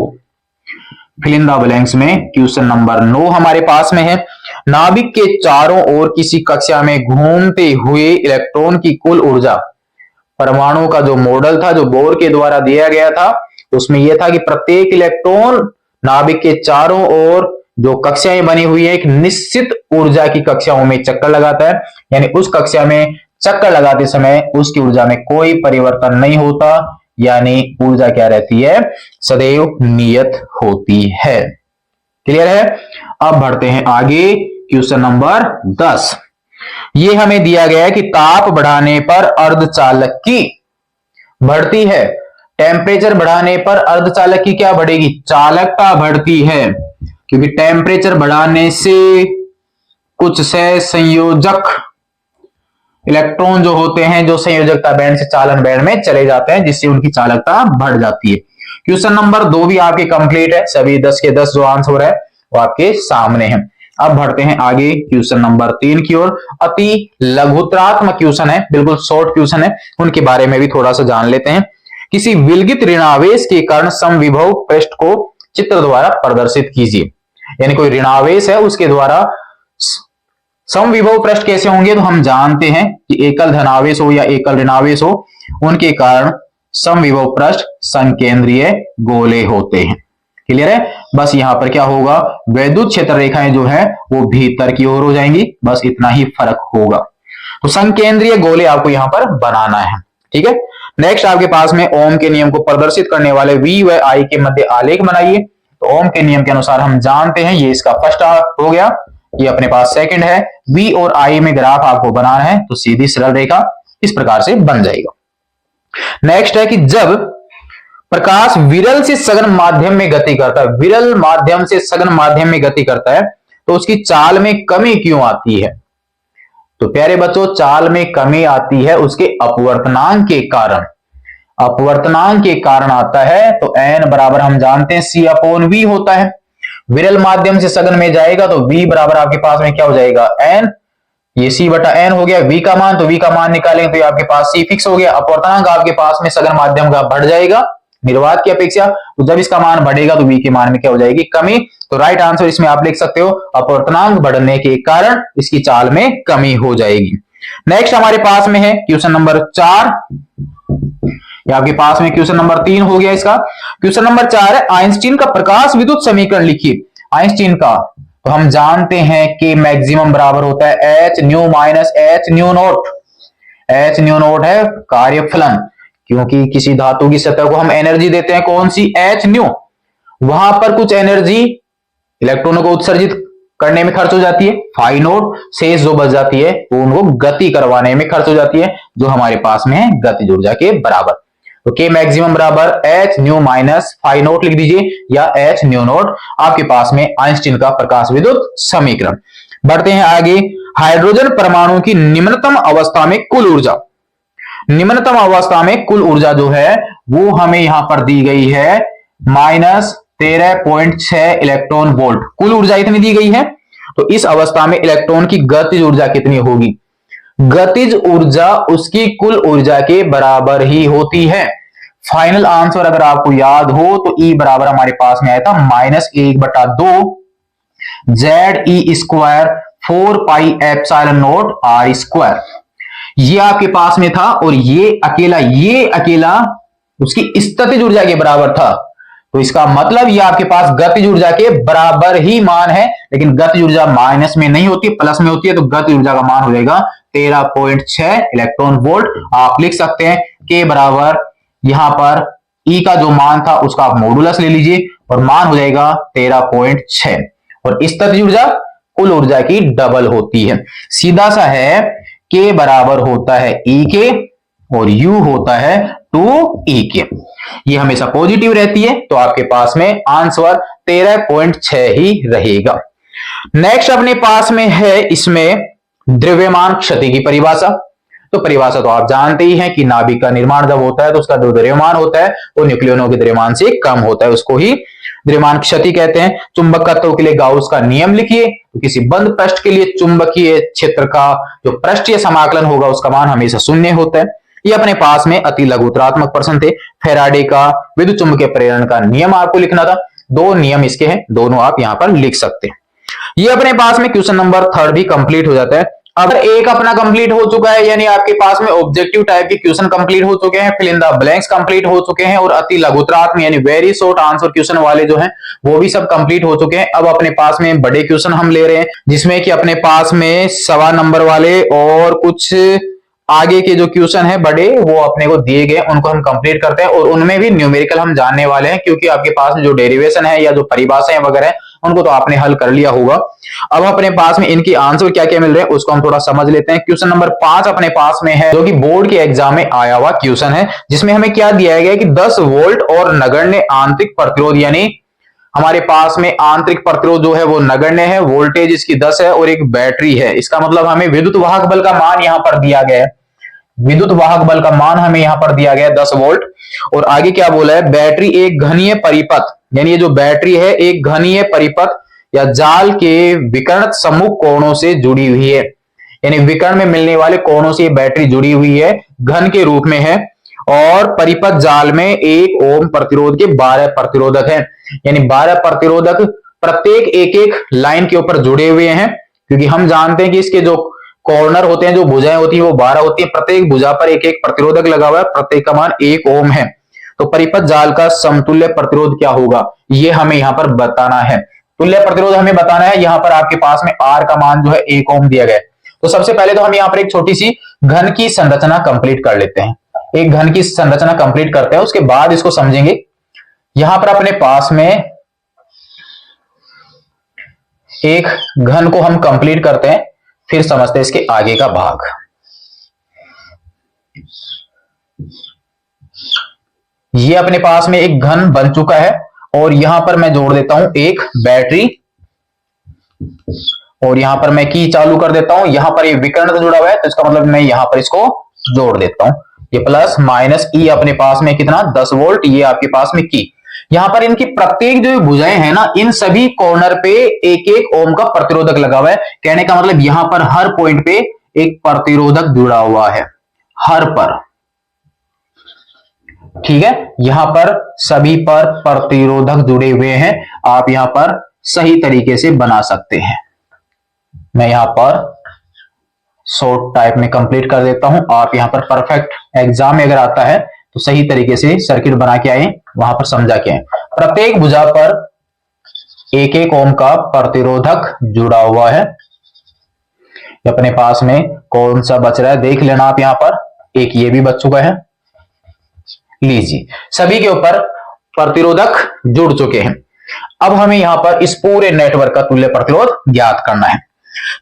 Fill in the blanks में क्वेश्चन नंबर 9 हमारे पास में है, नाभिक के चारों ओर किसी कक्षा में घूमते हुए इलेक्ट्रॉन की कुल ऊर्जा। परमाणु का जो मॉडल था जो बोर के द्वारा दिया गया था उसमें यह था कि प्रत्येक इलेक्ट्रॉन नाभिक के चारों ओर जो कक्षाएं बनी हुई है एक निश्चित ऊर्जा की कक्षाओं में चक्कर लगाता है, यानी उस कक्षा में चक्कर लगाते समय उसकी ऊर्जा में कोई परिवर्तन नहीं होता, यानी ऊर्जा क्या रहती है, सदैव नियत होती है। क्लियर है। अब बढ़ते हैं आगे क्वेश्चन नंबर 10। ये हमें दिया गया है कि ताप बढ़ाने पर अर्धचालक की बढ़ती है। टेम्परेचर बढ़ाने पर अर्धचालक की क्या बढ़ेगी, चालकता बढ़ती है, क्योंकि टेम्परेचर बढ़ाने से कुछ सहसंयोजक इलेक्ट्रॉन जो होते हैं जो संयोजकता बैंड से चालन बैंड में चले जाते हैं, जिससे उनकी चालकता बढ़ जाती है। क्वेश्चन नंबर 2 भी आपके कंप्लीट है, सभी 10 के 10 जो आंसर है वो आपके सामने है। अब बढ़ते हैं आगे क्वेश्चन नंबर 3 की ओर। अति लघुत्रात्मक क्वेश्चन है, बिल्कुल शॉर्ट क्वेश्चन है, उनके बारे में भी थोड़ा सा जान लेते हैं। किसी विलगित ऋणावेश के कारण समविभव पृष्ठ को चित्र द्वारा प्रदर्शित कीजिए। यानी कोई ऋणावेश है उसके द्वारा समविभव पृष्ठ कैसे होंगे, तो हम जानते हैं कि एकल धनावेश हो या एकल ऋणावेश हो, उनके कारण समविभव पृष्ठ संकेंद्रीय गोले होते हैं। क्लियर है। बस यहां पर क्या होगा, वैद्युत क्षेत्र रेखाएं जो है वो भीतर की ओर हो जाएंगी, बस इतना ही फर्क होगा। तो संकेंद्रीय गोले आपको यहां पर बनाना है। ठीक है। नेक्स्ट आपके पास में ओम के नियम को प्रदर्शित करने वाले V व I के मध्य आलेख बनाइए। तो ओम के नियम के अनुसार हम जानते हैं, ये इसका फर्स्ट हो गया, ये अपने पास सेकंड है। V और I में ग्राफ आपको बनाना है, तो सीधी सरल रेखा इस प्रकार से बन जाएगा। नेक्स्ट है कि जब प्रकाश विरल से सघन माध्यम में गति करता है, विरल माध्यम से सघन माध्यम में गति करता है, तो उसकी चाल में कमी क्यों आती है। तो प्यारे बच्चों, चाल में कमी आती है उसके अपवर्तनांक के कारण। अपवर्तनांक के कारण आता है, तो n बराबर हम जानते हैं C/V होता है। विरल माध्यम से सघन में जाएगा तो V बराबर आपके पास में क्या हो जाएगा, n। ये C/n हो गया। V का मान, तो V का मान निकालेंगे तो ये आपके पास C फिक्स हो गया। अपवर्तनांक आपके पास में सघन माध्यम का बढ़ जाएगा निर्वात की अपेक्षा, तो जब इसका मान बढ़ेगा तो V के मान में क्या हो जाएगी, कमी। तो राइट आंसर इसमें आप लिख सकते हो, अपवर्तनांक बढ़ने के कारण इसकी चाल में कमी हो जाएगी। नेक्स्ट हमारे पास में है क्वेश्चन नंबर 4, या आपके पास में क्वेश्चन नंबर 3 हो गया इसका। क्वेश्चन नंबर 4 है, आइंस्टीन का प्रकाश विद्युत समीकरण लिखिए। आइंस्टीन का तो हम जानते हैं कि मैक्सिमम बराबर होता है h nu minus h new not. h new not है कार्यफलन, क्योंकि किसी धातु की सतह को हम एनर्जी देते हैं, कौन सी, h न्यू। वहां पर कुछ एनर्जी इलेक्ट्रॉनों को उत्सर्जित करने में खर्च हो जाती है, फाई नॉट। शेष जो बच जाती है वो उनको गति करवाने में खर्च हो जाती है, जो हमारे पास में है गतिज ऊर्जा के बराबर। तो के मैक्सिमम बराबर h nu minus phi nought लिख दीजिए, या h न्यू नॉट आपके पास में आइंस्टीन का प्रकाश विद्युत समीकरण। बढ़ते हैं आगे। हाइड्रोजन परमाणु की निम्नतम अवस्था में कुल ऊर्जा, निम्नतम अवस्था में कुल ऊर्जा जो है वो हमें यहां पर दी गई है -13.6 इलेक्ट्रॉन वोल्ट। कुल ऊर्जा इतनी दी गई है, तो इस अवस्था में इलेक्ट्रॉन की गतिज ऊर्जा कितनी होगी, गतिज ऊर्जा उसकी कुल ऊर्जा के बराबर ही होती है। फाइनल आंसर अगर आपको याद हो तो E बराबर हमारे पास में आया था -1/2 ZE² 4πε0 R²। ये आपके पास में था, और ये अकेला उसकी स्थितिज ऊर्जा के बराबर था। तो इसका मतलब ये आपके पास गतिज ऊर्जा के बराबर ही मान है, लेकिन गतिज ऊर्जा माइनस में नहीं होती, प्लस में होती है, तो गतिज ऊर्जा का मान हो जाएगा 13.6 इलेक्ट्रॉन वोल्ट। आप लिख सकते हैं के बराबर यहां पर ई का जो मान था उसका आप मॉडुलस ले लीजिए, और मान हो जाएगा 13.6। और स्थितिज ऊर्जा कुल ऊर्जा की डबल होती है। सीधा सा है, के बराबर होता है ई के, और यू होता है 2e के। ये हमेशा पॉजिटिव रहती है, तो आपके पास में आंसर 13.6 ही रहेगा। नेक्स्ट अपने पास में है इसमें द्रव्यमान क्षति की परिभाषा। तो परिभाषा तो आप जानते ही हैं कि नाभिक का निर्माण जब होता है तो उसका जो द्रव्यमान होता है वो न्यूक्लियनों के द्रव्यमान से कम होता है, उसको ही द्रव्यमान क्षति कहते हैं। चुंबकत्व के लिए गाउस का नियम लिखिए। तो किसी बंद पृष्ठ के लिए चुंबकीय क्षेत्र का जो पृष्ठीय समाकलन होगा उसका मान हमेशा शून्य होता है। ये अपने पास में अति लघुत्रात्मक प्रश्न थे। फेराडे का विद्युत चुंबकीय प्रेरण का नियम आपको लिखना था। 2 नियम इसके हैं, दोनों आप यहां पर लिख सकते हैं। ये अपने पास में क्वेश्चन नंबर 3 भी कंप्लीट हो जाता है। अगर एक अपना कंप्लीट हो चुका है, यानी आपके पास में ऑब्जेक्टिव टाइप के क्वेश्चन कंप्लीट हो चुके हैं, fill in the blanks complete हो चुके हैं, और अति लघुत्रात्मक यानी वेरी शॉर्ट आंसर क्वेश्चन वाले जो हैं वो भी सब कंप्लीट हो चुके हैं। अब अपने पास में बड़े क्वेश्चन हम ले रहे हैं, जिसमें कि अपने पास में 1.25 नंबर वाले और कुछ आगे के जो क्वेश्चन है बड़े वो अपने को दिए गए, उनको हम कंप्लीट करते हैं और उनमें भी न्यूमेरिकल हम जानने वाले हैं, क्योंकि आपके पास में जो डेरिवेशन है या जो परिभाषाएं वगैरह है उनको तो आपने हल कर लिया होगा। अब अपने पास में इनकी आंसर क्या क्या मिल रहे हैं उसको हम थोड़ा समझ लेते हैं। क्वेश्चन नंबर 5 अपने पास में है, जो कि बोर्ड के एग्जाम में आया हुआ क्वेश्चन है, जिसमें हमें क्या दिया गया कि 10 वोल्ट और नगण्य आंतरिक प्रतिरोध, यानी हमारे पास में आंतरिक प्रतिरोध जो है वो नगण्य है, वोल्टेज इसकी 10 है और एक बैटरी है। इसका मतलब हमें विद्युत वाहक बल का मान यहां पर दिया गया है, विद्युत वाहक बल का मान हमें यहां पर दिया गया है 10 वोल्ट। और आगे क्या बोला है, बैटरी एक घनीय परिपथ, यानी ये जो बैटरी है एक घनीय परिपथ या जाल के विकर्ण सम्मुख कोणों से जुड़ी हुई है, यानी विकर्ण में मिलने वाले कोणों से ये बैटरी जुड़ी हुई है, घन के रूप में है और परिपथ जाल में 1 ओम प्रतिरोध के 12 प्रतिरोधक हैं, यानी 12 प्रतिरोधक प्रत्येक एक एक लाइन के ऊपर जुड़े हुए हैं, क्योंकि हम जानते हैं कि इसके जो कॉर्नर होते हैं, जो भुजाएं होती हैं वो 12 होती हैं, प्रत्येक भुजा पर एक एक प्रतिरोधक लगा हुआ है, प्रत्येक का मान 1 ओम है। तो परिपथ जाल का समतुल्य प्रतिरोध क्या होगा ये हमें यहां पर बताना है। तुल्य प्रतिरोध हमें बताना है, यहां पर आपके पास में आर का मान जो है 1 ओम दिया गया है। तो सबसे पहले तो हम यहां पर एक छोटी सी घन की संरचना कंप्लीट कर लेते हैं, एक घन की संरचना कंप्लीट करते हैं, उसके बाद इसको समझेंगे। यहां पर अपने पास में एक घन को हम कंप्लीट करते हैं, फिर समझते हैं इसके आगे का भाग। ये अपने पास में एक घन बन चुका है और यहां पर मैं जोड़ देता हूं एक बैटरी और यहां पर मैं की चालू कर देता हूं। यहां पर ये विकर्ण जुड़ा हुआ है तो इसका मतलब मैं यहां पर इसको जोड़ देता हूं, ये प्लस माइनस ई अपने पास में कितना 10 वोल्ट, ये आपके पास में की। यहां पर इनकी प्रत्येक जो भुजाएं हैं ना, इन सभी कॉर्नर पे एक एक ओम का प्रतिरोधक लगा हुआ है। कहने का मतलब यहां पर हर पॉइंट पे एक प्रतिरोधक जुड़ा हुआ है, हर पर, ठीक है। यहां पर सभी पर प्रतिरोधक जुड़े हुए हैं, आप यहां पर सही तरीके से बना सकते हैं। मैं यहां पर शॉर्ट टाइप में कंप्लीट कर देता हूं, आप यहां पर परफेक्ट एग्जाम में अगर आता है तो सही तरीके से सर्किट बना के आए, वहां पर समझा के आए। प्रत्येक भुजा पर एक एक ओम का प्रतिरोधक जुड़ा हुआ है। अपने पास में कौन सा बच रहा है देख लेना आप, यहां पर एक ये भी बच चुका है, लीजिए सभी के ऊपर प्रतिरोधक जुड़ चुके हैं। अब हमें यहां पर इस पूरे नेटवर्क का तुल्य प्रतिरोध ज्ञात करना है।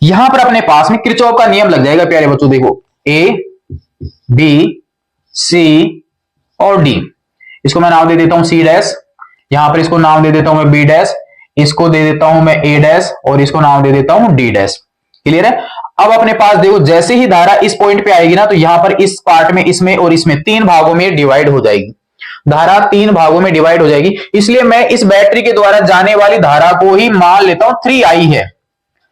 यहां पर अपने पास में किरचॉफ का नियम लग जाएगा प्यारे बच्चों, देखो ए बी सी और डी, इसको मैं नाम दे देता हूं सी डैश, यहां पर इसको नाम दे देता हूं मैं बी डैश, इसको दे देता हूं मैं ए डैश और इसको नाम दे देता हूं डी डैश। क्लियर है। अब अपने पास देखो जैसे ही धारा इस पॉइंट पे आएगी ना, तो यहां पर इस पार्ट में, इसमें और इसमें 3 भागों में डिवाइड हो जाएगी, धारा 3 भागों में डिवाइड हो जाएगी। इसलिए मैं इस बैटरी के द्वारा जाने वाली धारा को ही मान लेता हूं 3i है।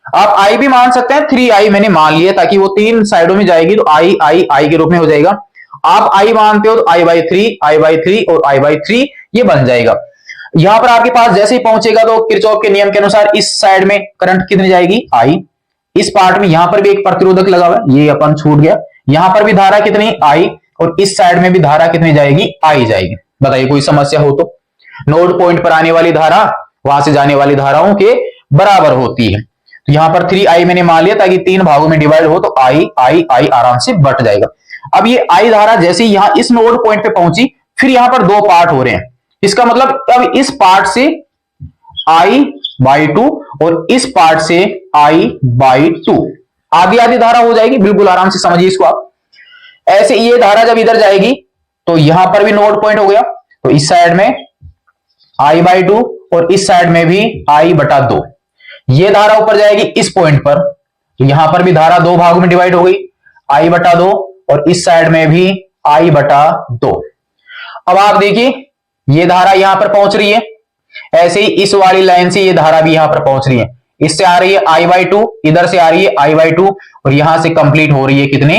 आप i भी मान सकते हैं, 3i मैंने मान लिया ताकि वो 3 साइडों में जाएगी तो i के रूप में हो जाएगा। आप i मानते हो तो i/3 और i/3 ये बन जाएगा। यहां पर आपके पास जैसे ही पहुंचेगा तो किरचॉफ के नियम के अनुसार इस साइड में करंट कितनी जाएगी i, इस पार्ट में यहां पर भी एक प्रतिरोधक लगा हुआ है, ये अपन छूट गया, यहां पर भी धारा कितनी i और इस साइड में भी धारा कितनी जाएगी i जाएगी। बताइए कोई समस्या हो तो। नोड पॉइंट पर आने वाली धारा वहां से जाने वाली धाराओं के बराबर होती है। तो यहां पर 3i मैंने मान लिया ताकि 3 भागों में डिवाइड हो तो i आराम से बट जाएगा। अब ये i धारा जैसे ही यहां इस नोड पॉइंट पे पहुंची, फिर यहां पर 2 पार्ट हो रहे हैं, इसका मतलब अब इस पार्ट से i/2 और इस पार्ट से i/2 आधी आधी धारा हो जाएगी। बिल्कुल आराम से समझिए इसको आप। ऐसे ये धारा जब इधर जाएगी तो यहां पर भी नोड पॉइंट हो गया, तो इस साइड में i/2 और इस साइड में भी i/2। ये धारा ऊपर जाएगी इस पॉइंट पर, तो यहां पर भी धारा 2 भागों में डिवाइड हो गई, i/2 और इस साइड में भी i/2। अब आप देखिए ये धारा यहां पर पहुंच रही है, ऐसे ही इस वाली लाइन से ये धारा भी यहां पर पहुंच रही है, इससे आ रही है i/2, इधर से आ रही है i/2 और यहां से कंप्लीट हो रही है कितने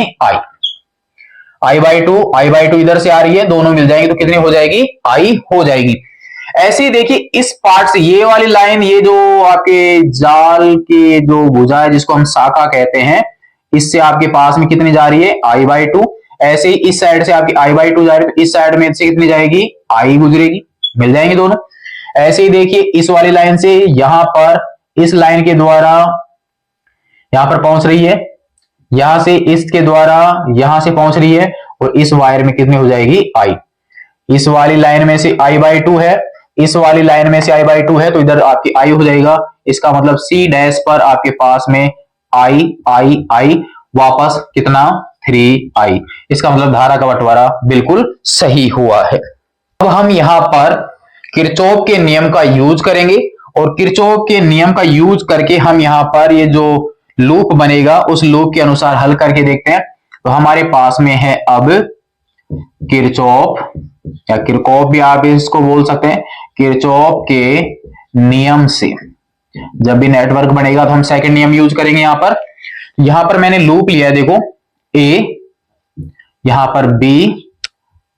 i/2 इधर से आ रही है, दोनों मिल जाएंगे तो कितनी हो जाएगी i हो जाएगी। ऐसे ही देखिए इस पार्ट से ये वाली लाइन, ये जो आपके जाल के जो भुजा है जिसको हम शाखा कहते हैं, इससे आपके पास में कितनी जा रही है i/2। ऐसे ही इस साइड से आपकी i/2 जा रही है तो इस साइड में से कितनी जाएगी i गुजरेगी, मिल जाएंगे दोनों। ऐसे ही देखिए इस वाली लाइन से यहां पर इस लाइन के द्वारा यहां पर पहुंच रही है, यहां से इसके द्वारा यहां से पहुंच रही है, और इस वायर में कितनी हो जाएगी आई। इस वाली लाइन में से I/2 है, इस वाली लाइन में से I/2 है, तो इधर आपकी आई हो जाएगा। इसका मतलब सी डैश पर आपके पास में आई वापस कितना 3I। इसका मतलब धारा का बंटवारा बिल्कुल सही हुआ है। अब हम यहां पर किरचॉफ के नियम का यूज करेंगे, और किरचॉफ के नियम का यूज करके हम यहां पर ये जो लूप बनेगा उस लूप के अनुसार हल करके देखते हैं। तो हमारे पास में है अब किरचॉफ या किरकॉफ भी आप इसको बोल सकते हैं, किरचॉफ के नियम से जब भी नेटवर्क बनेगा तो हम सेकंड नियम यूज करेंगे। यहां पर मैंने लूप लिया है, देखो ए, यहां पर बी,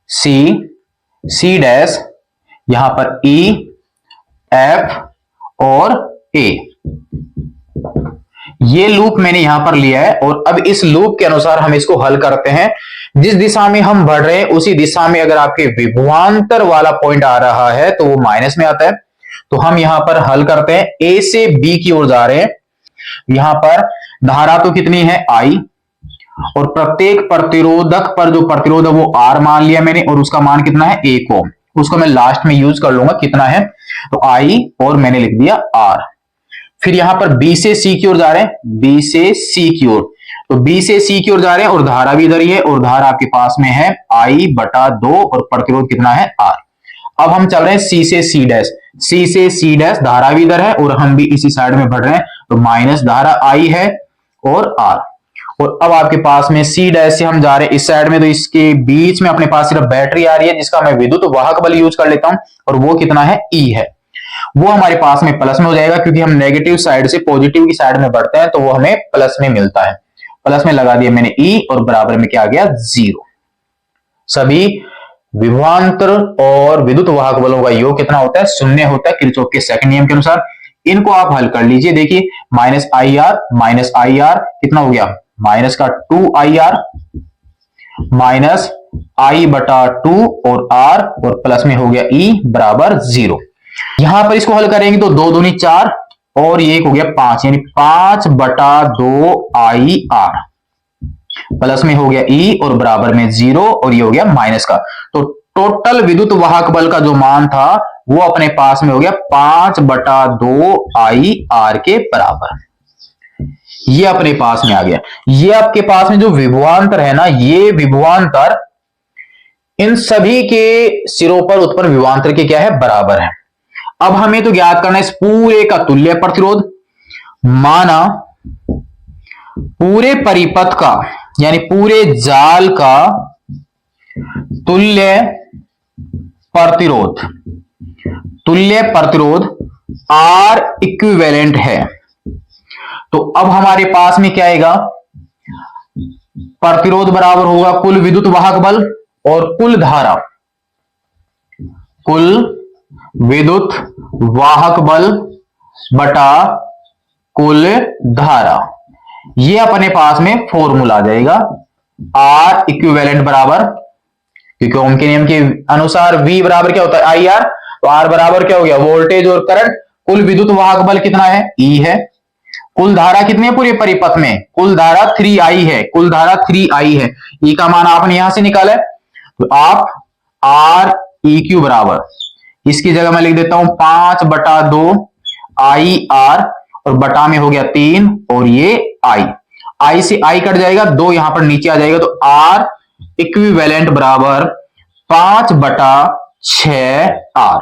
सी डैश, यहां पर ई, एफ और ए, ये लूप मैंने यहां पर लिया है। और अब इस लूप के अनुसार हम इसको हल करते हैं। जिस दिशा में हम बढ़ रहे हैं उसी दिशा में अगर आपके विभवांतर वाला पॉइंट आ रहा है तो वो माइनस में आता है। तो हम यहां पर हल करते हैं, ए से बी की ओर जा रहे हैं। यहां पर धारा तो कितनी है आई, और प्रत्येक प्रतिरोधक पर जो प्रतिरोध है वो आर मान लिया मैंने, और उसका मान कितना है 1 ओम। उसको मैं लास्ट में यूज कर लूंगा कितना है, तो आई और मैंने लिख दिया आर। फिर यहां पर बी से सी की ओर जा रहे हैं, बी से सी की ओर, तो बी से सी की ओर जा रहे हैं और धारा भी इधर ही है, और धारा आपके पास में है I/2 और प्रतिरोध कितना है आर। अब हम चल रहे हैं सी से सी डैश, सी से सी डैश, धारा भी इधर है और हम भी इसी साइड में बढ़ रहे हैं, तो माइनस धारा आई है और आर। और अब आपके पास में सी डैश से हम जा रहे हैं इस साइड में, तो इसके बीच में अपने पास सिर्फ बैटरी आ रही है जिसका मैं विद्युत वाहक बल यूज कर लेता हूं, और वो कितना है ई है। वो हमारे पास में प्लस में हो जाएगा, क्योंकि हम नेगेटिव साइड से पॉजिटिव की साइड में बढ़ते हैं तो वो हमें प्लस में मिलता है। प्लस में लगा दिया मैंने ई, और बराबर में क्या आ गया 0। सभी विभवांतर और विद्युत वाहक बलों का योग कितना होता है, 0 होता है किरचॉफ के सेकंड नियम के अनुसार। इनको आप हल कर लीजिए, देखिए माइनस आई आर कितना हो गया, माइनस का 2IR माइनस I/2 और R, और प्लस में हो गया E बराबर 0। यहां पर इसको हल करेंगे तो 2 दूनी 4 और ये एक हो गया 5, यानी 5/2 IR, प्लस में हो गया E और बराबर में 0, और ये हो गया माइनस का। तो टोटल विद्युत वाहक बल का जो मान था वो अपने पास में हो गया 5/2 IR के बराबर। ये अपने पास में आ गया। ये आपके पास में जो विभवांतर है ना, ये विभवांतर इन सभी के सिरों पर उत्पन्न विभवांतर के क्या है, बराबर है। अब हमें तो ज्ञात करना है इस पूरे का तुल्य प्रतिरोध। माना पूरे परिपथ का यानी पूरे जाल का तुल्य प्रतिरोध R इक्विवेलेंट है। तो अब हमारे पास में क्या आएगा, प्रतिरोध बराबर होगा कुल विद्युत वाहक बल और कुल धारा, कुल विद्युत वाहक बल बटा कुल धारा। ये अपने पास में फॉर्मूला आ जाएगा R इक्विवेलेंट बराबर, क्योंकि ओम के नियम के अनुसार V बराबर क्या होता है IR, तो R बराबर क्या हो गया वोल्टेज और करंट। कुल विद्युत वाहक बल कितना है E है। कुल धारा कितनी है पूरे परिपथ में, कुल धारा 3I है, कुल धारा 3I है। E का मान आपने यहां से निकाला है, तो आप R EQ बराबर, इसकी जगह मैं लिख देता हूं 5/2 IR, और बटा में हो गया 3 और ये I से I कट जाएगा, 2 यहां पर नीचे आ जाएगा, तो R इक्विवेलेंट बराबर 5/6R।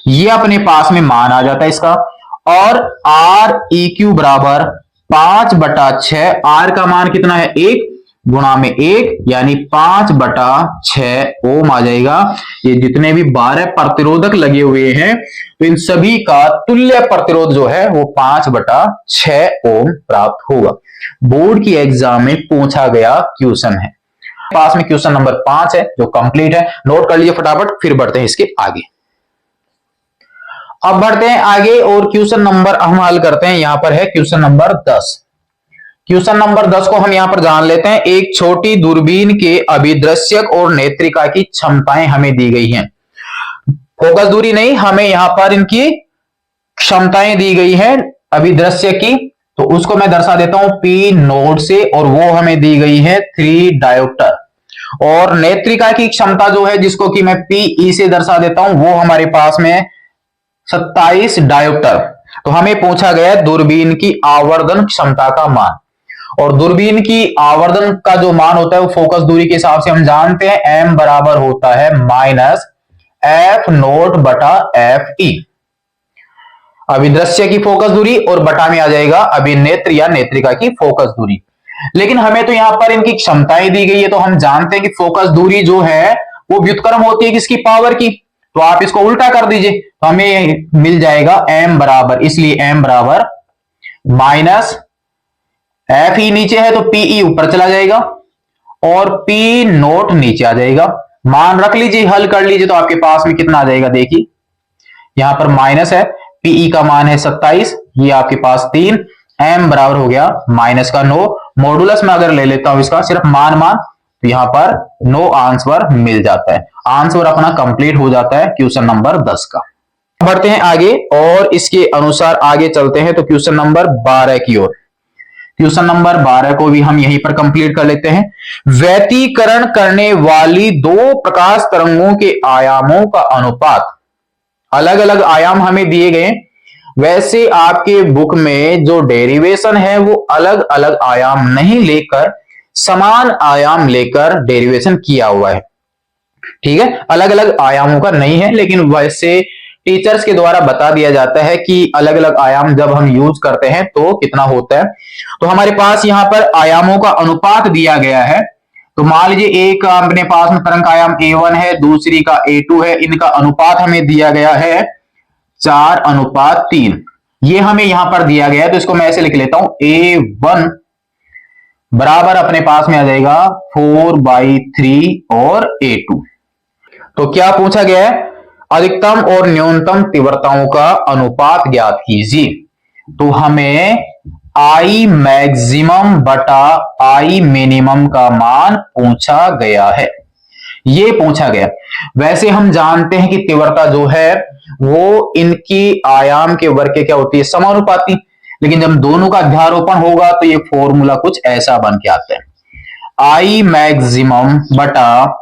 ये अपने पास में मान आ जाता है इसका। और R EQ बराबर 5/6, R का मान कितना है 1 गुणा में 1 यानी 5/6 ओम आ जाएगा। ये जितने भी 12 प्रतिरोधक लगे हुए हैं तो इन सभी का तुल्य प्रतिरोध जो है वो 5/6 ओम प्राप्त होगा। बोर्ड की एग्जाम में पूछा गया क्वेश्चन है। पास में क्वेश्चन नंबर 5 है जो कंप्लीट है, नोट कर लीजिए फटाफट, फिर बढ़ते हैं इसके आगे। अब बढ़ते हैं आगे और क्वेश्चन नंबर हम हल करते हैं। यहां पर है क्वेश्चन नंबर 10। क्वेश्चन नंबर 10 को हम यहां पर जान लेते हैं। एक छोटी दूरबीन के अभिदृश्यक और नेत्रिका की क्षमताएं हमें दी गई हैं। फोकस दूरी नहीं, हमें यहां पर इनकी क्षमताएं दी गई हैं अभिदृश्य की। तो उसको मैं दर्शा देता हूं पी नोड से, और वो हमें दी गई है 3 डायोप्टर। और नेत्रिका की क्षमता जो है, जिसको कि मैं पीई से दर्शा देता हूं, वो हमारे पास में 27 डायोप्टर। तो हमें पूछा गया दूरबीन की आवर्धन क्षमता का मान, और दूरबीन की आवर्धन का जो मान होता है वो फोकस दूरी के हिसाब से हम जानते हैं m बराबर होता है माइनस एफ नोट बटा एफ ई। अभिदृश्य की फोकस दूरी और बटा में आ जाएगा अभिनेत्र या नेत्रिका की फोकस दूरी। लेकिन हमें तो यहां पर इनकी क्षमताएं दी गई है, तो हम जानते हैं कि फोकस दूरी जो है वो व्युत्क्रम होती है किसकी, पावर की। तो आप इसको उल्टा कर दीजिए तो हमें मिल जाएगा m बराबर, इसलिए m बराबर माइनस एफ ई नीचे है तो पीई ऊपर चला जाएगा और पी नोट नीचे आ जाएगा। मान रख लीजिए, हल कर लीजिए तो आपके पास में कितना आ जाएगा, देखिए यहां पर माइनस है, पीई का मान है 27, ये आपके पास 3, m बराबर हो गया माइनस का 9। मॉडुलस में अगर ले लेता हूं इसका सिर्फ मान तो यहां पर 9 आंसर मिल जाता है। आंसर अपना कंप्लीट हो जाता है क्वेश्चन नंबर 10 का। बढ़ते हैं आगे और इसके अनुसार आगे चलते हैं तो क्वेश्चन नंबर 12 की ओर। क्वेश्चन नंबर 12 को भी हम यहीं पर कंप्लीट कर लेते हैं। व्यतिकरण करने वाली दो प्रकाश तरंगों के आयामों का अनुपात, अलग अलग आयाम हमें दिए गए। वैसे आपके बुक में जो डेरिवेशन है वो अलग अलग आयाम नहीं लेकर समान आयाम लेकर डेरिवेशन किया हुआ है, ठीक है। अलग अलग आयामों का नहीं है, लेकिन वैसे टीचर्स के द्वारा बता दिया जाता है कि अलग अलग आयाम जब हम यूज करते हैं तो कितना होता है। तो हमारे पास यहां पर आयामों का अनुपात दिया गया है। तो मान लीजिए एक अपने पास में तरंग आयाम A1 है, दूसरी का A2 है, इनका अनुपात हमें दिया गया है 4:3। ये हमें यहां पर दिया गया है, तो इसको मैं ऐसे लिख लेता हूं A1 बराबर अपने पास में आ जाएगा 4/3 और A2। तो क्या पूछा गया है, अधिकतम और न्यूनतम तीव्रताओं का अनुपात ज्ञात कीजिए। तो हमें आई मैक्सिमम बटा आई मिनिमम का मान पूछा गया है, ये पूछा गया। वैसे हम जानते हैं कि तीव्रता जो है वो इनकी आयाम के वर्ग के क्या होती है, समानुपाती। लेकिन जब दोनों का अध्यारोपण होगा तो ये फॉर्मूला कुछ ऐसा बन के आता है, आई मैक्सिमम बटा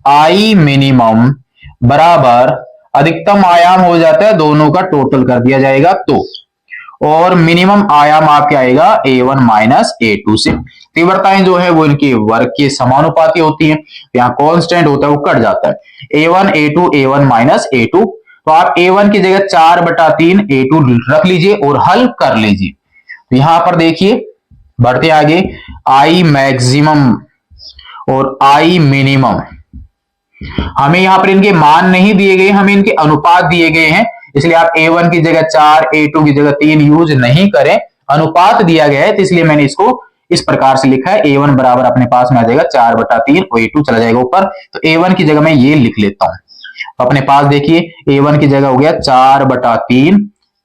आई मिनिमम बराबर अधिकतम आयाम हो जाता है, दोनों का टोटल कर दिया जाएगा तो, और मिनिमम आयाम आपके आएगा A1 माइनस A2 से। तीव्रताएं जो है वो इनके वर्ग के समानुपाती होती हैं, यहाँ कांस्टेंट होता है वो कट जाता है, A1 A2 A1 minus A2। तो आप A1 की जगह 4/3 A2 रख लीजिए और हल कर लीजिए। तो यहां पर देखिए बढ़ते आगे, आई मैक्सिमम और आई मिनिमम, हमें यहां पर इनके मान नहीं दिए गए, हमें इनके अनुपात दिए गए हैं, इसलिए आप A1 की जगह 4 A2 की जगह 3 यूज नहीं करें, अनुपात दिया गया है तो इसलिए मैंने इसको इस प्रकार से लिखा है। A1 बराबर अपने पास में आ जाएगा 4/3 और A2 चला जाएगा ऊपर, तो A1 की जगह मैं ये लिख लेता हूं। अपने पास देखिए A1 की जगह हो गया 4/3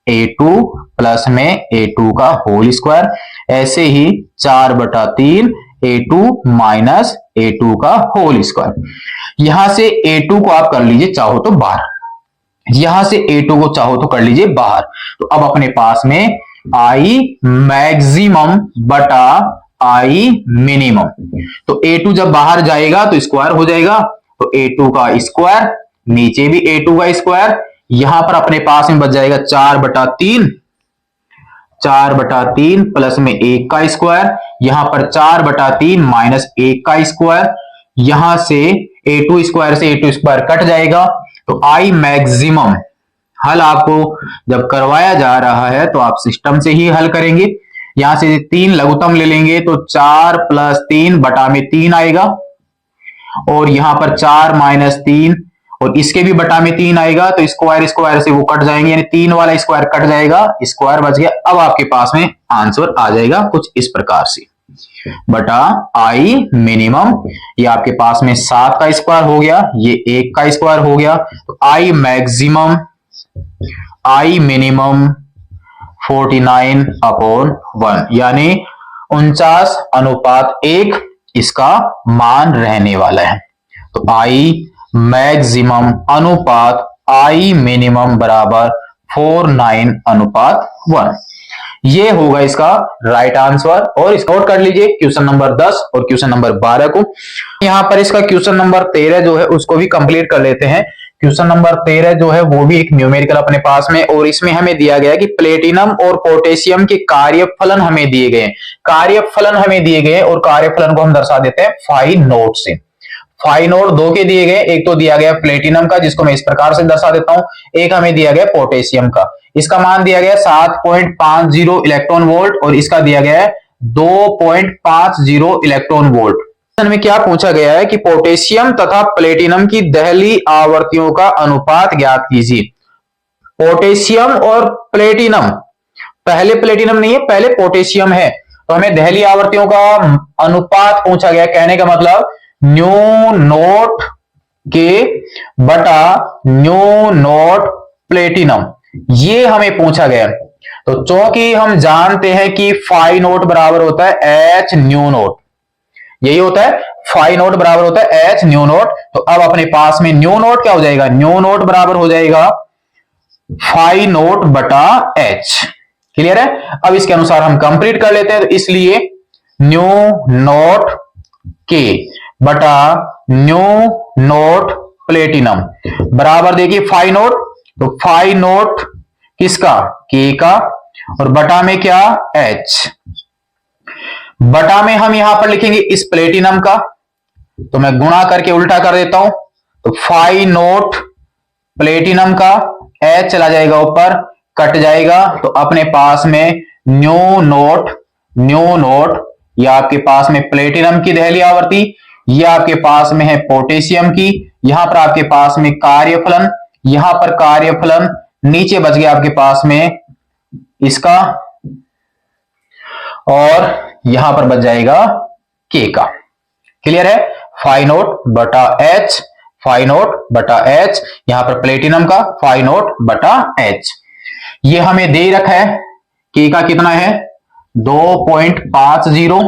A2 प्लस में A2 का होल स्क्वायर, ऐसे ही 4/3 A2 माइनस A2 का होल स्क्वायर। यहां से A2 को आप कर लीजिए चाहो तो बाहर, यहां से A2 को चाहो तो कर लीजिए बाहर। तो अब अपने पास में आई मैक्सिमम बटा आई मिनिमम, तो A2 जब बाहर जाएगा तो स्क्वायर हो जाएगा, तो A2 का स्क्वायर, नीचे भी A2 का स्क्वायर, यहां पर अपने पास में बच जाएगा 4/3, 4/3 प्लस में 1 का स्क्वायर, यहां पर 4/3 माइनस 1 का स्क्वायर, यहां से A2 स्क्वायर से A2 स्क्वायर कट जाएगा। तो आई मैक्सिमम हल आपको जब करवाया जा रहा है तो आप सिस्टम से ही हल करेंगे। यहां से 3 लघुत्तम ले लेंगे तो 4 + 3 बटा में 3 आएगा, और यहां पर 4 माइनस 3 और इसके भी बटा में 3 आएगा, तो स्क्वायर स्क्वायर से वो कट जाएंगे, यानी 3 वाला स्क्वायर कट जाएगा, स्क्वायर बच गया। अब आपके पास में आंसर आ जाएगा कुछ इस प्रकार से, बटा आई मिनिमम, ये आपके पास में 7 का स्क्वायर हो गया, ये 1 का स्क्वायर हो गया, तो आई मैक्सिमम आई मिनिमम 49/1 यानी 49:1 इसका मान रहने वाला है। तो आई मैक्सिमम अनुपात आई मिनिमम बराबर 49:1। ये होगा इसका राइट आंसर। और इसको नोट कर लीजिए क्वेश्चन नंबर 10 और क्वेश्चन नंबर 12 को। यहां पर इसका क्वेश्चन नंबर 13 जो है उसको भी कंप्लीट कर लेते हैं। क्वेश्चन नंबर 13 जो है वो भी एक न्यूमेरिकल अपने पास में, और इसमें हमें दिया गया कि प्लेटिनम और पोटेशियम के कार्यफलन हमें दिए गए, कार्यफलन हमें दिए गए, और कार्यफलन को हम दर्शा देते हैं फाई नोट से। फाई नोट दो के दिए गए, एक तो दिया गया प्लेटिनम का जिसको मैं इस प्रकार से दर्शा देता हूं, एक हमें दिया गया पोटेशियम का। इसका मान दिया गया 7.50 इलेक्ट्रॉन वोल्ट और इसका दिया गया है 2.50 इलेक्ट्रॉन वोल्ट। में क्या पूछा गया है कि पोटेशियम तथा प्लेटिनम की दहली आवर्तियों का अनुपात ज्ञात कीजिए। पोटेशियम और प्लेटिनम, पहले प्लेटिनम नहीं है पहले पोटेशियम है, तो हमें दहली आवर्तियों का अनुपात पूछा गया। कहने का मतलब न्यू नोट के बटा न्यू नोट प्लेटिनम, ये हमें पूछा गया। तो चूंकि हम जानते हैं कि फाई नोट बराबर होता है एच न्यू नोट, यही होता है फाई नोट बराबर होता है एच न्यू नोट। तो अब अपने पास में न्यू नोट क्या हो जाएगा, न्यू नोट बराबर हो जाएगा फाई नोट बटा एच। क्लियर है। अब इसके अनुसार हम कंप्लीट कर लेते हैं। तो इसलिए न्यू नोट के बटा न्यू नोट प्लेटिनम बराबर देखिए फाई नोट, तो फाई नोट किसका, के का, और बटा में क्या एच। बटा में हम यहां पर लिखेंगे इस प्लेटिनम का, तो मैं गुणा करके उल्टा कर देता हूं, तो फाई नोट प्लेटिनम का एच चला जाएगा ऊपर, कट जाएगा, तो अपने पास में न्यू नोट, या आपके पास में प्लेटिनम की दहली आवर्ती, यह आपके पास में है पोटेशियम की, यहां पर आपके पास में कार्यफलन, यहां पर कार्यफलन, नीचे बच गया आपके पास में इसका, और यहां पर बच जाएगा के का। क्लियर है। फाई नोट बटा एच, फाई नोट बटा एच, यहां पर प्लेटिनम का फाई नोट बटा एच। ये हमें दे रखा है के का कितना है 2.50,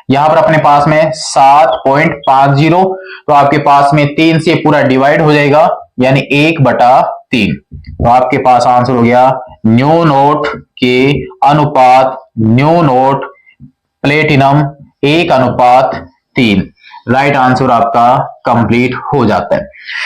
यहां पर अपने पास में 7.50, तो आपके पास में 3 से पूरा डिवाइड हो जाएगा यानी 1/3। तो आपके पास आंसर हो गया न्यू नोट के अनुपात new note platinum 1/3। Right answer आपका कंप्लीट हो जाता है।